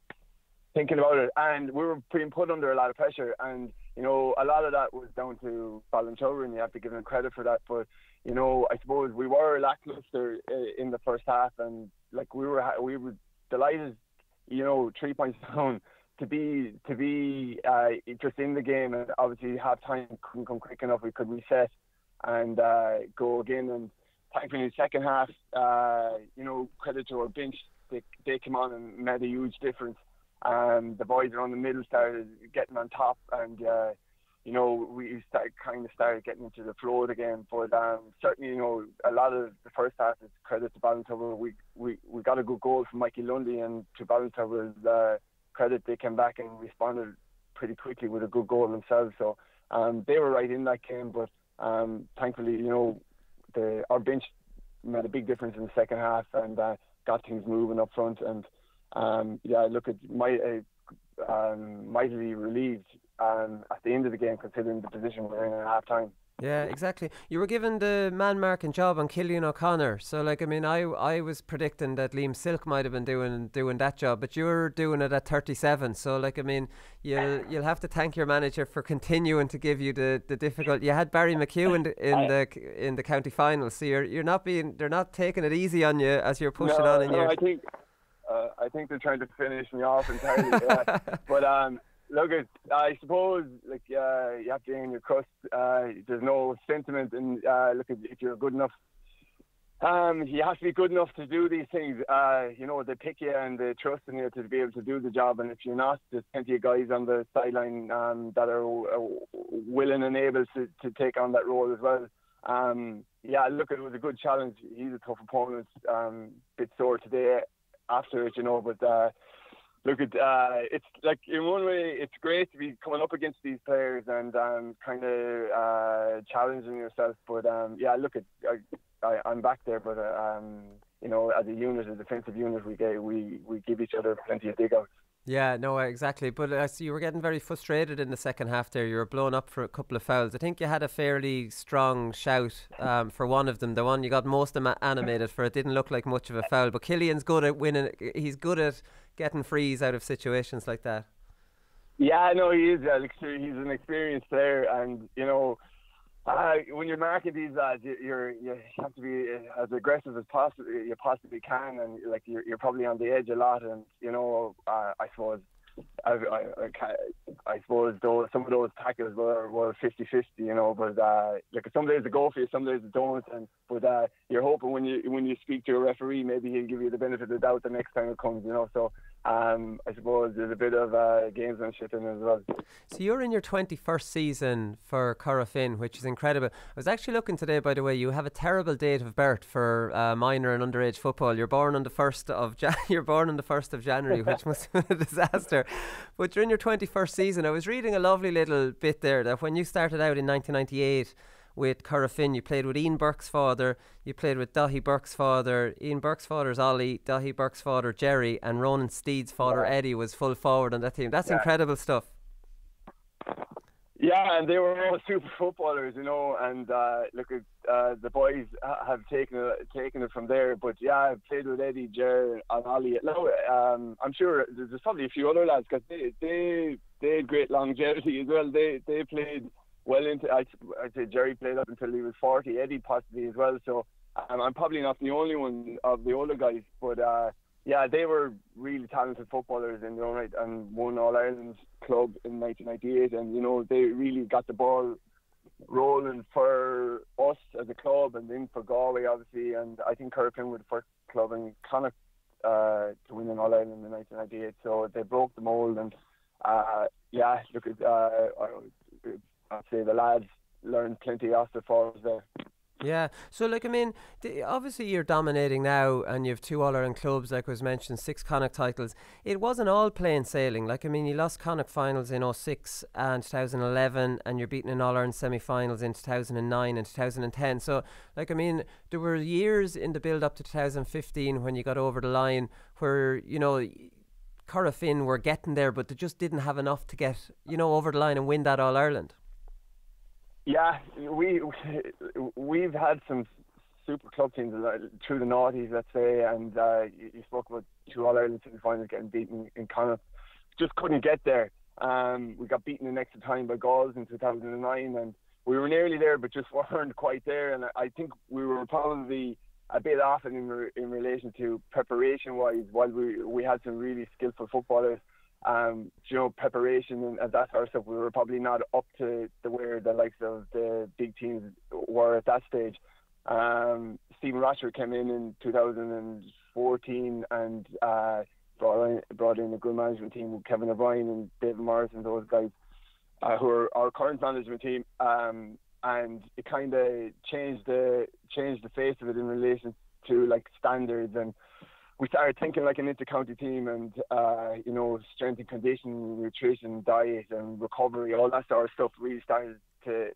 thinking about it, and we were being put under a lot of pressure. And a lot of that was down to Ballintubber, and you have to give them credit for that. But I suppose we were lackluster in the first half, and we were delighted, 3 points down, to be just in the game. And obviously half time couldn't come quick enough. We could reset and go again. And thankfully in the second half, credit to our bench, they came on and made a huge difference. The boys around the middle started getting on top, and we started getting into the flow again. But certainly, a lot of the first half is credit to Ballintubber. We got a good goal from Mikey Lundy, and to Ballintubber's credit, they came back and responded pretty quickly with a good goal themselves. So they were right in that game. But thankfully, our bench made a big difference in the second half, and got things moving up front. And look, at mightily relieved at the end of the game, considering the position we're in at half time. Yeah, exactly. You were given the man marking job on Cillian O'Connor. So I was predicting that Liam Silk might have been doing that job, but you're doing it at 37. So you'll have to thank your manager for continuing to give you the difficult. You had Barry McHugh in the county final, so they're not taking it easy on you as you're pushing on in your. I think they're trying to finish me off entirely. But look, I suppose you have to earn your crust. There's no sentiment, and if you're good enough, you have to be good enough to do these things. They pick you and they trust in you to be able to do the job. And if you're not, there's plenty of guys on the sideline that are willing and able to take on that role as well. It was a good challenge. He's a tough opponent. Bit sore today after it, but it's in one way it's great to be coming up against these players and kind of challenging yourself. But I'm back there. But as a unit, a defensive unit, we give each other plenty of dig outs. Yeah, no, exactly. But I see you were getting very frustrated in the second half there. You were blown up for a couple of fouls. I think you had a fairly strong shout for one of them. The one you got most animated for, it didn't look like much of a foul. But Cillian's good at winning. He's good at getting frees out of situations like that. Yeah, no, he is. He's an experienced player, and When you're marking these lads, you have to be as aggressive as you possibly can, and like you're probably on the edge a lot, and I suppose. I suppose some of those tackles were 50-50, but like some days they go for you, some days they don't, but you're hoping when you speak to a referee, maybe he'll give you the benefit of the doubt the next time it comes, so I suppose there's a bit of gamesmanship in it as well. So you're in your 21st season for Corofin, which is incredible. I was actually looking today, by the way, you have a terrible date of birth for minor and underage football. You're born on the 1st of January, which must have been a disaster. But you're in your 21st season. I was reading a lovely little bit there that when you started out in 1998 with Corofin, you played with Ian Burke's father, you played with Daithí Burke's father. Ian Burke's father's Ollie, Daithí Burke's father Jerry, and Ronan Steed's father Eddie was full forward on that team. That's incredible stuff. Yeah, and they were all super footballers, and look, the boys have taken it from there. But yeah, I've played with Eddie, Jerry, and Ollie. Now, I'm sure there's probably a few other lads because they had great longevity as well. They played well into. I'd say Jerry played up until he was 40. Eddie possibly as well. So I'm probably not the only one of the older guys, but yeah, they were really talented footballers in their own right and won All-Ireland club in 1998, and they really got the ball rolling for us as a club and then for Galway obviously, and I think Corofin were the first club in Connacht to win an All-Ireland in 1998, so they broke the mould, and yeah, look at I'd say the lads learned plenty off the forwards there. Yeah, so obviously you're dominating now and you have 2 All-Ireland clubs, like was mentioned, 6 Connacht titles. It wasn't all plain sailing. You lost Connacht finals in 2006 and 2011, and you're beaten in All-Ireland semi-finals in 2009 and 2010. So, there were years in the build-up to 2015 when you got over the line where, Corofin were getting there, but they just didn't have enough to get, over the line and win that All-Ireland. Yeah, we've had some super club teams through the noughties, let's say, and you spoke about 2 All-Ireland semi-finals getting beaten in Connacht. Just couldn't get there. We got beaten in extra time by Galls in 2009, and we were nearly there, but just weren't quite there. And I think we were probably a bit off in relation to preparation-wise. While we had some really skillful footballers, preparation and that sort of stuff, we were probably not up to where the likes of the big teams were at that stage. Stephen Rochford came in 2014 and brought in a good management team with Kevin O'Brien and David Morris and those guys who are our current management team, and it kind of changed the face of it in relation to standards, and we started thinking like an inter-county team, and strength and conditioning, nutrition, diet and recovery, all that sort of stuff really started to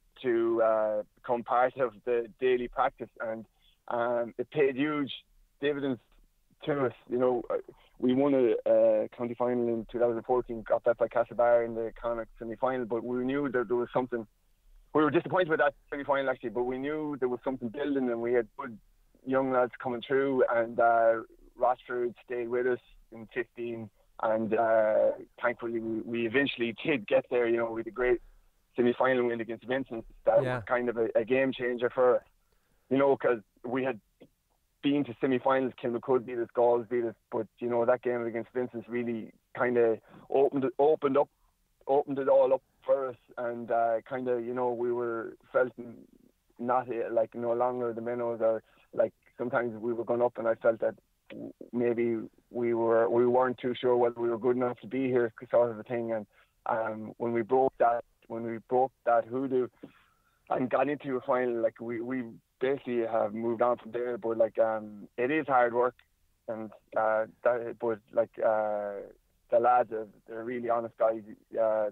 become part of the daily practice, and it paid huge dividends to us. We won a county final in 2014, got that by Castlebar in the Connacht semi-final, but we knew that there was something. We were disappointed with that semi-final actually, but we knew there was something building, and we had good young lads coming through, and Rochford stayed with us in 15, and thankfully we eventually did get there, with a great semi-final win against Vincent. That was kind of a game changer for us, because we had been to semi-finals, Kilmacud beat us, Galls beat us, but that game against Vincent really kind of opened it all up for us, and we were felt not no longer the minnows, or sometimes we were going up, and I felt that maybe we weren't too sure whether we were good enough to be here, sort of a thing. And when we broke that hoodoo and got into a final, we basically have moved on from there. But it is hard work, and the lads they're really honest guys.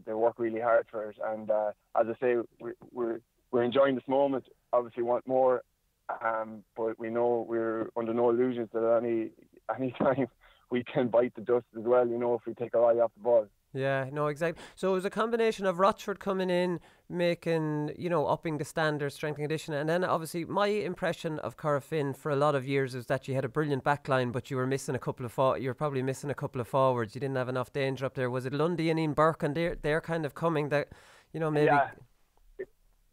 They work really hard for it, and as I say, we're enjoying this moment. Obviously, want more. But we know we're under no illusions that any time we can bite the dust as well, if we take our eye off the ball. Yeah, no, exactly. So it was a combination of Rochford coming in, making, upping the standards, strength and conditioning, and then obviously my impression of Corofin for a lot of years is that you had a brilliant backline, but you were missing a couple of you were probably missing a couple of forwards. You didn't have enough danger up there. Was it Lundy and Ian Burke, and they're kind of coming that, maybe?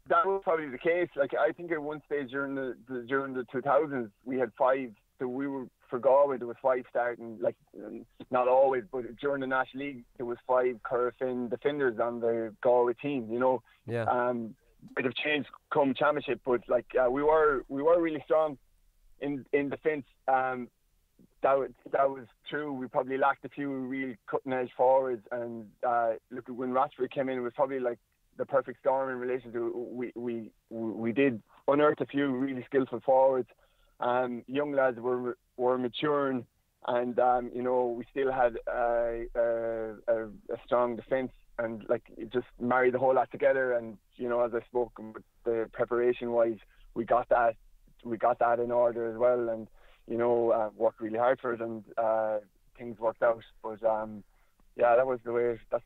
that was probably the case. Like, I think at one stage during the 2000s, we had 5. So we were, for Galway, there was 5 starting. Like, not always, but during the National League, there was 5 Corofin defenders on the Galway team. You know, bit of change come championship, but like we were really strong in defence. That was true. We probably lacked a few real cutting edge forwards, and look, when Rochford came in, it was probably like the perfect storm in relation to we did unearth a few really skillful forwards. Young lads were maturing, and you know, we still had a strong defence, and like it just married the whole lot together. And you know, as I spoke, with the preparation wise, we got that in order as well, and you know, worked really hard for it, and things worked out. But yeah, that's the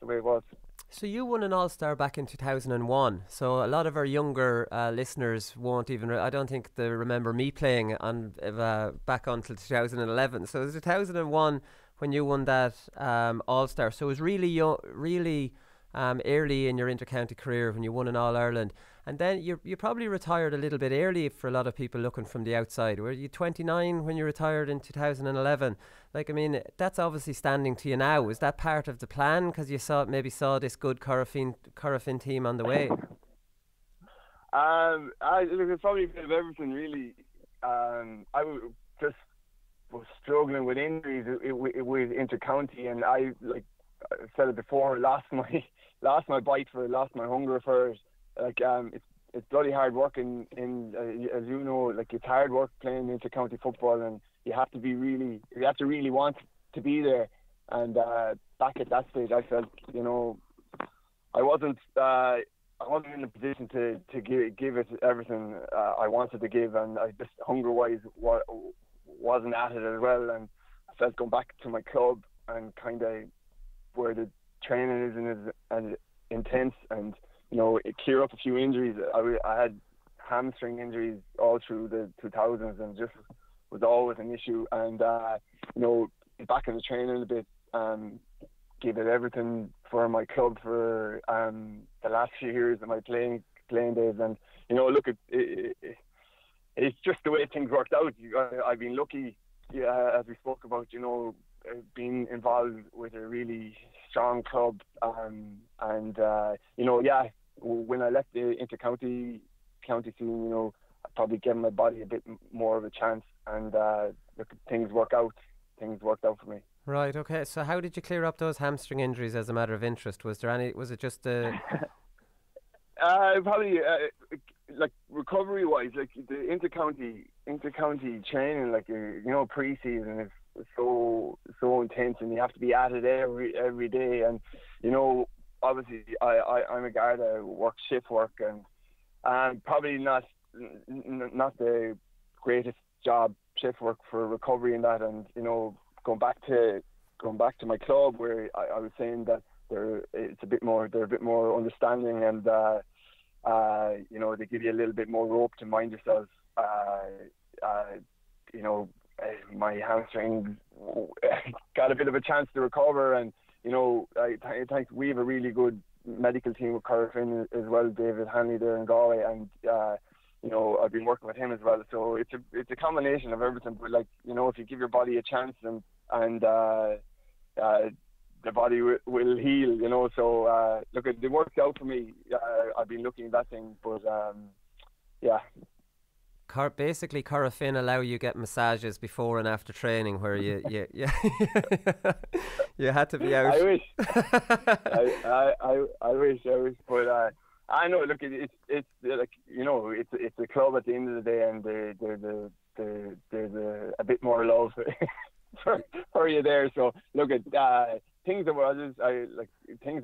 way it was. So you won an All-Star back in 2001. So a lot of our younger listeners won't even, I don't think they remember me playing on back until 2011. So it was 2001 when you won that All-Star. So it was really early in your inter-county career when you won an All-Ireland. And then you probably retired a little bit early for a lot of people looking from the outside. Were you 29 when you retired in 2011? Like, I mean, that's obviously standing to you now. Is that part of the plan? Because you saw this good Corofin team on the way. Look, it's probably a bit of everything, really. I was struggling with injuries with inter-county, and I said it before, lost my bite for it, lost my hunger for it. Like, it's bloody hard work in as you know, like, it's hard work playing inter-county football, and you have to really want to be there. And back at that stage, I felt, you know, I wasn't in a position to give it everything I wanted to give, and I just, hunger-wise, wasn't at it as well. And I felt going back to my club and kind of where the training isn't as intense, and you know, it clear up a few injuries. I had hamstring injuries all through the 2000s, and just was always an issue. And you know, back in the training a bit, gave it everything for my club for the last few years of my playing days. And you know, look, it's just the way things worked out. I've been lucky, as we spoke about, you know, being involved with a really strong club, and you know, when I left the inter-county scene, you know, I probably gave my body a bit more of a chance, and look, things worked out for me. Right. Okay. So how did you clear up those hamstring injuries as a matter of interest? Was it just probably like recovery wise, like the inter-county training, like, you know, pre-season is so intense, and you have to be at it every day. And you know, obviously I'm a guy that works shift work, and probably not the greatest job shift work for recovery in that. And you know, going back to my club, where I was saying that they're a bit more understanding, and you know, they give you a little bit more rope to mind yourself. You know, my hamstring got a bit of a chance to recover, and you know, I think we have a really good medical team with Corofin as well, David Hanley there in Galway, and you know, I've been working with him as well. So it's a combination of everything. But like, you know, if you give your body a chance, and the body will heal, you know. So look, it worked out for me. I've been looking at that thing, but yeah. Basically, Corofin allow you get massages before and after training, where you you had to be out. I wish. I wish. But I know. Look, it's like, you know, it's a club at the end of the day, and there's a bit more love for you there. So look at things have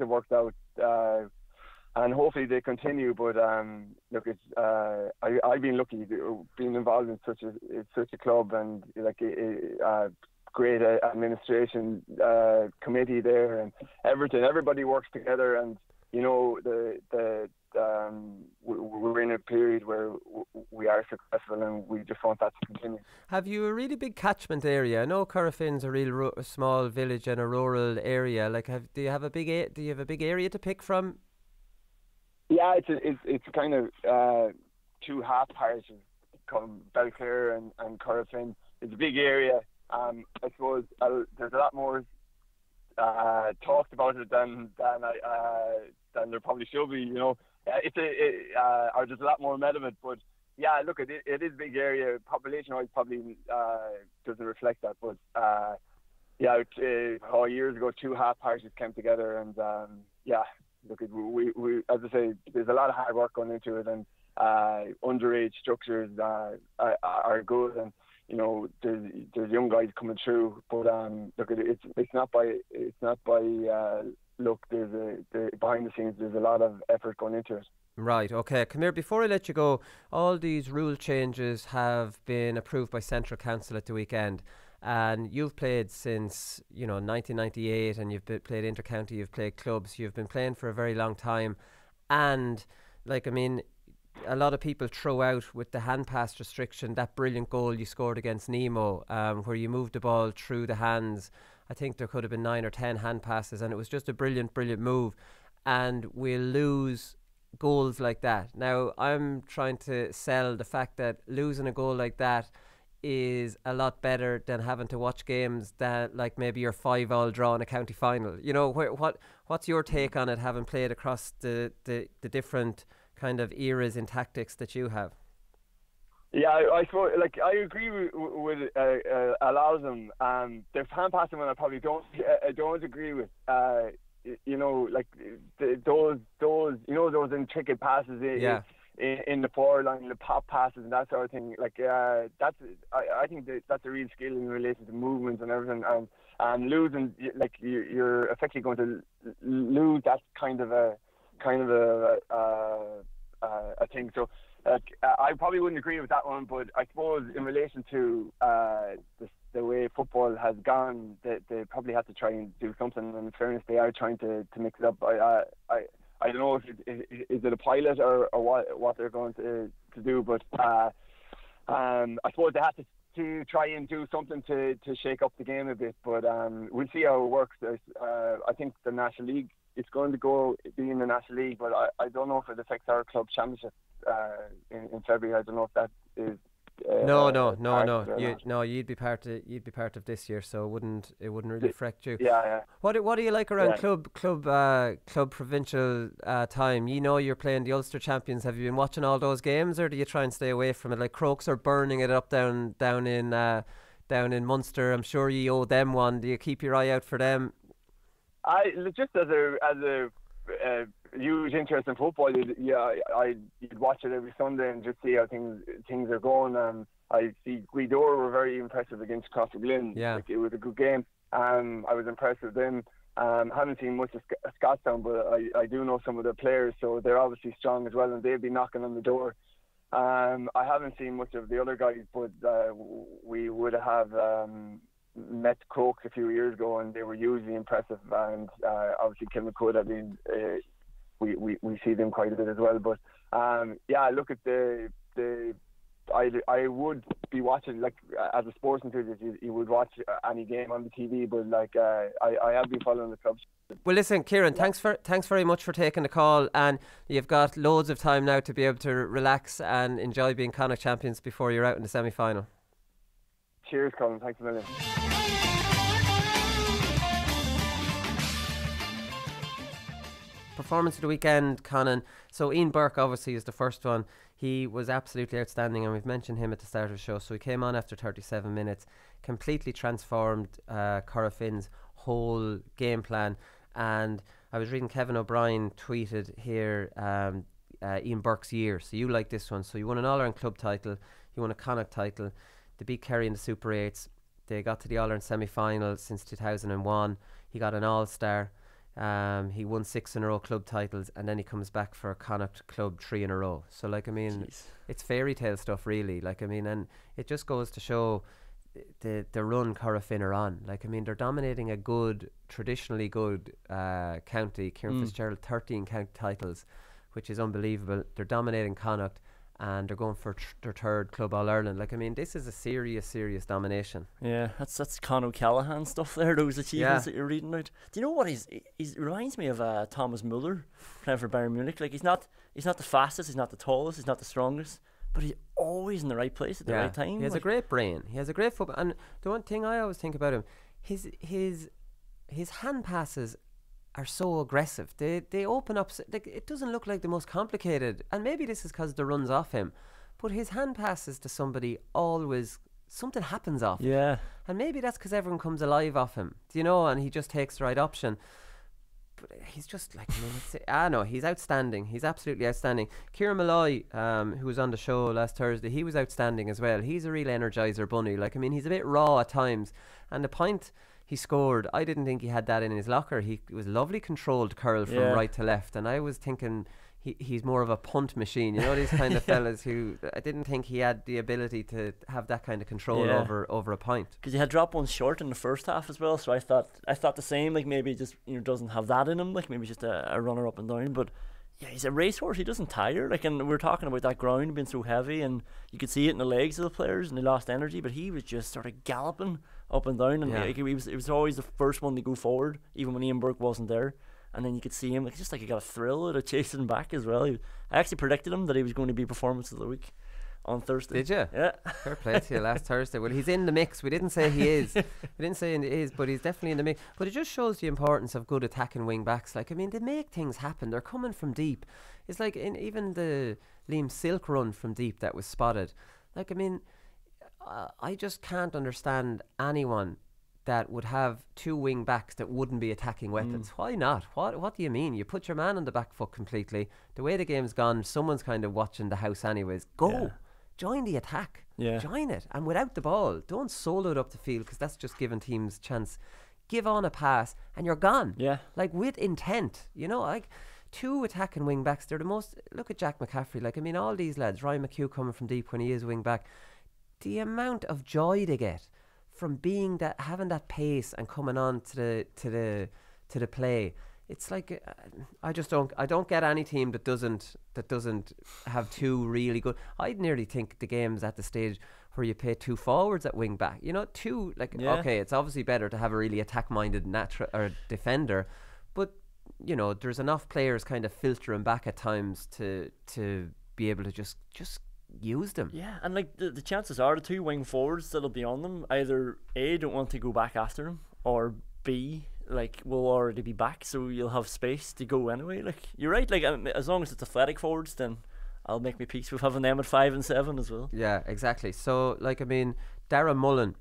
worked out. And hopefully they continue. But look, it's I've been lucky being involved in such a club, and like a great administration committee there, and everything. Everybody works together, and you know, we're in a period where we are successful, and we just want that to continue. Have you a really big catchment area? I know Corofin's a real small village and a rural area. Like, do you have a big area to pick from? Yeah, it's kind of two half parishes, come Belclare and Corofin. It's a big area. I suppose there's a lot more talked about it than there probably should be. Or there's a lot more met of it. But yeah, look, it is a big area. Population-wise, probably doesn't reflect that. But years ago, two half parishes came together, and look, we as I say, there's a lot of hard work going into it, and underage structures are good, and there's young guys coming through. But look, it's not by look. Behind the scenes, there's a lot of effort going into it. Right, okay. Come here, before I let you go, all these rule changes have been approved by Central Council at the weekend. And you've played since 1998, and you've played intercounty, you've played clubs, you've been playing for a very long time. And a lot of people throw out with the hand pass restriction that brilliant goal you scored against Nemo, where you moved the ball through the hands. I think there could have been 9 or 10 hand passes, and it was just a brilliant move. And we'll lose goals like that. Now, I'm trying to sell the fact that losing a goal like that is a lot better than having to watch games that, like, maybe you're 5-5 draw in a county final. What's your take on it, having played across the different kind of eras in tactics that you have? Yeah, I suppose, like, I agree with a lot of them. The hand passing one I probably don't agree with. Those intricate passes. In the forward line, the pop passes and that sort of thing. Like, I think that's a real skill in relation to movements and everything. And losing, like, you're effectively going to lose that kind of a thing. So, like, I probably wouldn't agree with that one. But I suppose in relation to the way football has gone, they probably have to try and do something. And in fairness, they are trying to mix it up. I don't know if is it a pilot or what they're going to do, but I suppose they have to try and do something to shake up the game a bit. But we'll see how it works. I think the National League, it's going to be in the National League, but I don't know if it affects our club championship in February. I don't know if that is. No. You'd be part of this year, so it wouldn't really affect you. Yeah. What do you like around club provincial time? You're playing the Ulster champions. Have you been watching all those games, or do you try and stay away from it? Like, Crokes are burning it up down in Munster. I'm sure you owe them one. Do you keep your eye out for them? I just as a huge interest in football, you'd watch it every Sunday and just see how things are going. I see Guidor were very impressive against Crossy-Glynn. Yeah. Like, it was a good game. I was impressed with them. Haven't seen much of Scottstown, but I do know some of the players, so they're obviously strong as well, and they'll be knocking on the door. I haven't seen much of the other guys, but we would have met Crokes a few years ago, and they were hugely impressive. And obviously Kilmacud, we see them quite a bit as well. But look at I would be watching, like, as a sports enthusiast, you would watch any game on the TV, but like I have been following the club. Well, listen, Kieran, thanks very much for taking the call, and you've got loads of time now to be able to relax and enjoy being Connacht champions before you're out in the semi-final. Cheers, Colin. Thanks a million. Performance of the weekend, Conán. So Ian Burke obviously is the first one. He was absolutely outstanding, and we've mentioned him at the start of the show. So he came on after 37 minutes, completely transformed Corofin's whole game plan. And I was reading Kevin O'Brien tweeted here Ian Burke's year. So you like this one. So you won an All-Ireland club title, you won a Connacht title, they beat Kerry in the Super 8s, they got to the All-Ireland semi-final since 2001, he got an All-Star. He won 6 in a row club titles, and then he comes back for a Connacht club 3 in a row. So, like, I mean, it's fairy tale stuff, really. Like, I mean, and it just goes to show the run Corofin are on. Like, I mean, they're dominating a good, traditionally good county. Kieran Fitzgerald, 13 county titles, which is unbelievable. They're dominating Connacht, and they're going for their third Club All-Ireland. Like, I mean, this is a serious domination. Yeah, that's Con O'Callaghan stuff there, those achievements that you're reading out. Do you know what he's reminds me of Thomas Muller playing for Bayern Munich. Like, he's not the fastest, he's not the tallest, he's not the strongest, but he's always in the right place at the right time. He has a great brain. He has a great football. And the one thing I always think about him, his hand passes are so aggressive. They open up. Like, it doesn't look like the most complicated. And maybe this is because the runs off him, but his hand passes to somebody always something happens off. Yeah. And maybe that's because everyone comes alive off him. Do you know? And he just takes the right option. But he's just like, no, he's outstanding. He's absolutely outstanding. Kieran Malloy, who was on the show last Thursday, he was outstanding as well. He's a real energizer bunny. Like, I mean, he's a bit raw at times. And the point he scored, I didn't think he had that in his locker. It was lovely controlled curl from right to left. And I was thinking he's more of a punt machine. You know, these kind of fellas who I didn't think he had the ability to have that kind of control over a point. Because he had dropped one short in the first half as well. So I thought the same. Like, maybe he just doesn't have that in him. Like, maybe just a runner up and down. But yeah, he's a racehorse. He doesn't tire. Like, and we're talking about that ground being so heavy, and you could see it in the legs of the players, and they lost energy. But he was just sort of galloping up and down, and like, it was always the first one to go forward, even when Ian Burke wasn't there. And then you could see him, like, just like he got a thrill out of chasing him back as well. I actually predicted him that he was going to be Performance of the Week on Thursday. Did you? Yeah. Fair play to you last Thursday. Well, he's in the mix. We didn't say he is. We didn't say he is, but he's definitely in the mix. But it just shows the importance of good attacking wing backs. Like, I mean, they make things happen. They're coming from deep. It's like in even the Liam Silk run from deep that was spotted. Like, I mean, I just can't understand anyone that would have two wing backs that wouldn't be attacking weapons. Why not? What do you mean? You put your man on the back foot completely. The way the game's gone, someone's kind of watching the house anyways. Go. Join the attack. Join it. And without the ball, don't solo it up the field, because that's just giving teams chance. Give on a pass and you're gone. Yeah. Like, with intent. You know, like, two attacking wing backs, they're the most... Look at Jack McCaffrey. Like, I mean, all these lads, Ryan McHugh coming from deep when he is wing back, the amount of joy they get from being that, having that pace and coming on to the play. It's like, I don't get any team that doesn't have two really good. I'd nearly think the game's at the stage where you play two forwards at wing back. You know, two, like, okay, it's obviously better to have a really attack minded or defender, but you know, there's enough players kind of filtering back at times to be able to just use them. Yeah, and like the chances are the two wing forwards that'll be on them either A, don't want to go back after him, or B, like, will already be back, so you'll have space to go anyway. Like, you're right, like, as long as it's athletic forwards, then I'll make me peace with having them at 5 and 7 as well. Yeah, exactly. So, like, I mean, Darragh Mullen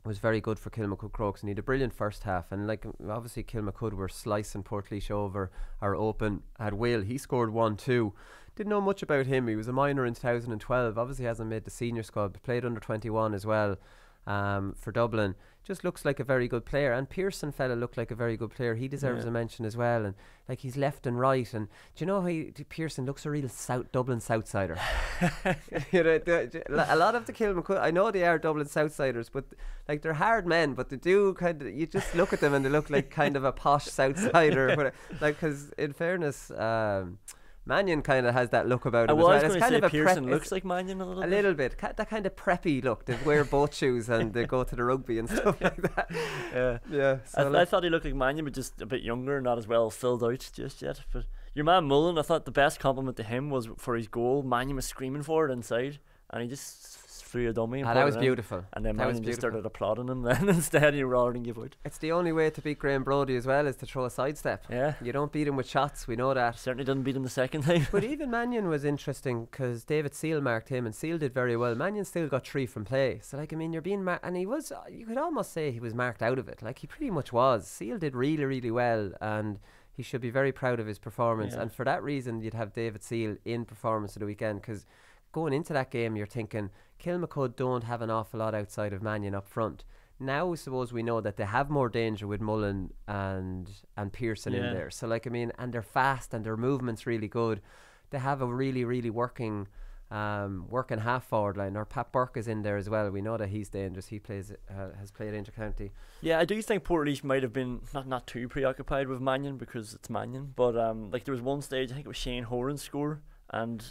was very good for Kilmacud Crokes, and he had a brilliant first half. And like, obviously Kilmacud were slicing Portlaoise over or open at will. He scored 1-2. Didn't know much about him. He was a minor in 2012. Obviously hasn't made the senior squad, but played under 21 as well for Dublin. Just looks like a very good player. And Pearson fella looked like a very good player. He deserves a mention as well. And like, he's left and right. And do you know how Pearson looks a real Dublin Southsider? You know, a lot of the Kilmacud, I know they are Dublin Southsiders, but like, they're hard men, but they do kind of, you just look at them and they look like kind of a posh Southsider. Like, because in fairness, Mannion kind of has that look about him. Well, as I well. was going to say Pearson looks like Mannion a little bit. That kind of preppy look. They wear boat shoes and they go to the rugby and stuff like that. Yeah. So I thought he looked like Mannion, but just a bit younger, not as well filled out just yet. But your man Mullen, I thought the best compliment to him was for his goal. Mannion was screaming for it inside, and he just threw a dummy. And that was beautiful. And then Mannion just started applauding him then instead, rather than give out. It's the only way to beat Graham Brodie as well, is to throw a sidestep. Yeah. You don't beat him with shots, we know that. Certainly didn't beat him the second time. But even Mannion was interesting, because David Seal marked him and Seal did very well. Mannion still got 3 from play. So like, I mean, you're being and he was, you could almost say he was marked out of it. Like, he pretty much was. Seal did really, really well, and he should be very proud of his performance. And for that reason, you'd have David Seal in Performance of the Weekend, because going into that game, you're thinking Kilmacud don't have an awful lot outside of Mannion up front. Now, I suppose we know that they have more danger with Mullen and Pearson in there. So, like, I mean, and they're fast and their movement's really good. They have a really, really working half forward line. Or Pat Burke is in there as well. We know that he's dangerous. He has played intercounty. Yeah, I do think Portlaoise might have been not too preoccupied with Mannion, because it's Mannion. But like, there was one stage, I think it was Shane Horan's score, and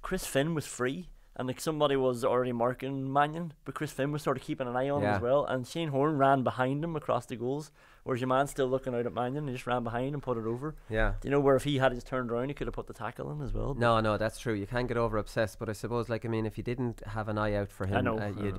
Chris Finn was free. And like somebody was already marking Mannion, but Chris Finn was sort of keeping an eye on him as well. And Shane Horn ran behind him across the goals, whereas your man's still looking out at Mannion. He just ran behind and put it over. Yeah. Do you know where if he had just turned around, he could have put the tackle in as well? No, that's true. You can't get over obsessed. But I suppose, like, I mean, if you didn't have an eye out for him,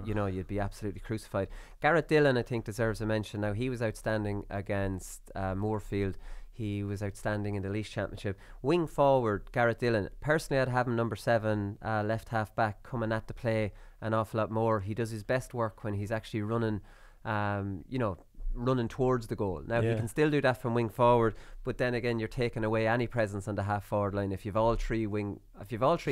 you'd be absolutely crucified. Garrett Dillon, I think, deserves a mention. Now, he was outstanding against Moorfield. He was outstanding in the Laois Championship. Wing forward, Garrett Dillon. Personally, I'd have him number 7, left half back, coming at the play an awful lot more. He does his best work when he's actually running, running towards the goal. Now, he can still do that from wing forward, but then again, you're taking away any presence on the half forward line. If you've all three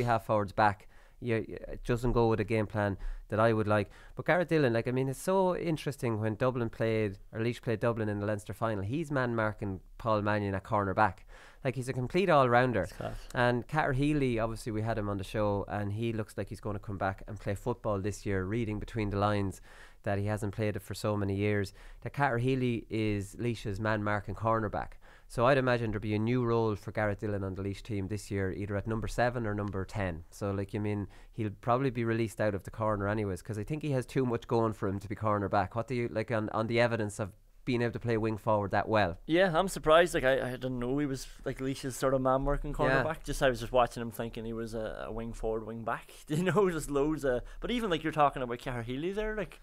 half forwards back, it doesn't go with a game plan that I would like. But Garrett Dillon, like, I mean, it's so interesting when Laois played Dublin in the Leinster final. He's man marking Paul Mannion at corner back. Like, he's a complete all-rounder. And Carter Healy, obviously we had him on the show, and he looks like he's going to come back and play football this year, reading between the lines that he hasn't played it for so many years. That Carter Healy is Laois's man marking cornerback. So I'd imagine there'll be a new role for Garrett Dillon on the Laois team this year, either at number 7 or number 10. So, like, you mean, he'll probably be released out of the corner anyways, because I think he has too much going for him to be cornerback. What do you, like, on the evidence of being able to play wing forward that well? Yeah, I'm surprised. Like, I didn't know he was like Laois's sort of man marking cornerback. I was just watching him thinking he was a wing forward, wing back. You know, just loads of. But even like you're talking about Carter Healy there, like,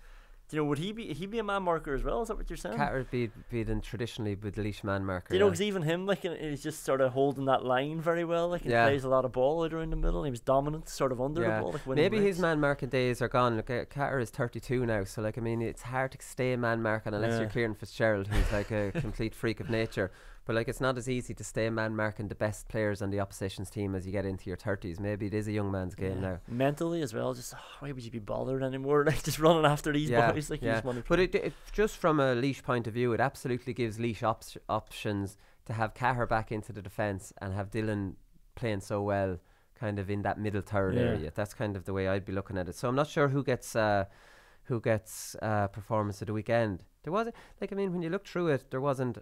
you know, would he be a man marker as well? Is that what you're saying? Carter be then traditionally with the Laois man marker. You know, because even him, like, he's just sort of holding that line very well. Like, he plays a lot of ball out around the middle. He was dominant, sort of under the ball. Like, maybe his man marking days are gone. Look, Carter is 32 now, so, like, I mean, it's hard to stay man marking unless you're Kieran Fitzgerald, who's like a complete freak of nature. But, like, it's not as easy to stay man marking the best players on the opposition's team as you get into your 30s. Maybe it is a young man's game now. Mentally as well, just why would you be bothered anymore? Like, just running after these boys. Like, you just want to. But it just from a Laois point of view, it absolutely gives Laois options to have Cahir back into the defence and have Dillon playing so well kind of in that middle third area. That's kind of the way I'd be looking at it. So I'm not sure who gets performance of the weekend. There wasn't, like, I mean, when you look through it, there wasn't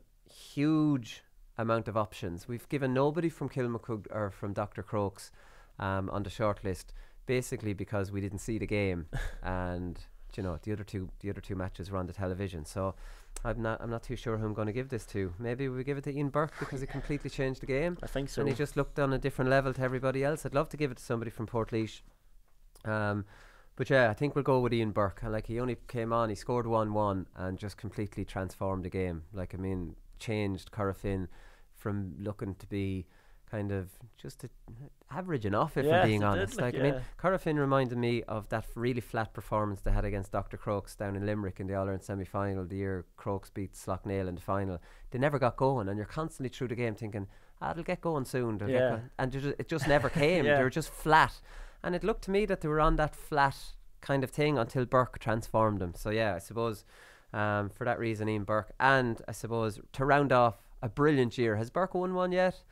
huge amount of options. We've given nobody from Kilmacud or from Dr. Crokes on the short list, basically because we didn't see the game, and you know, the other two matches were on the television. So I'm not too sure who I'm going to give this to. Maybe we give it to Ian Burke because it completely changed the game. I think so. And he just looked on a different level to everybody else. I'd love to give it to somebody from Portlaoise. But yeah, I think we'll go with Ian Burke. Like, he only came on, he scored 1-1 and just completely transformed the game. Like, I mean, changed Corofin from looking to be kind of just average enough, if I'm being honest. I mean, Corofin reminded me of that really flat performance they had against Dr. Crokes down in Limerick in the All-Ireland semi-final the year Crokes beat Slough-Nail in the final. They never got going, and you're constantly through the game thinking, they'll get going soon. And it just never came. They were just flat. And it looked to me that they were on that flat kind of thing until Burke transformed them. So yeah, I suppose for that reason, Ian Burke. And I suppose to round off a brilliant year, has Burke won one yet?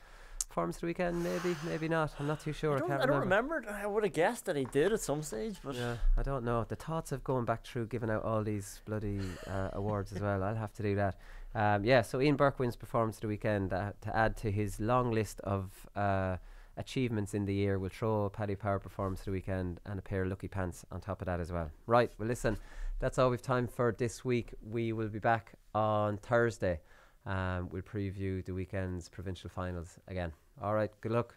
Performance of the weekend, maybe not. I'm not too sure. I don't remember. I would have guessed that he did at some stage, but I don't know. The thoughts of going back through giving out all these bloody awards as well. I'll have to do that. So Ian Burke wins performance of the weekend to add to his long list of achievements in the year. We'll throw Paddy Power performance of the weekend and a pair of lucky pants on top of that as well. Right, well, listen, that's all we've time for this week. We will be back on Thursday. We'll preview the weekend's provincial finals again. All right, good luck.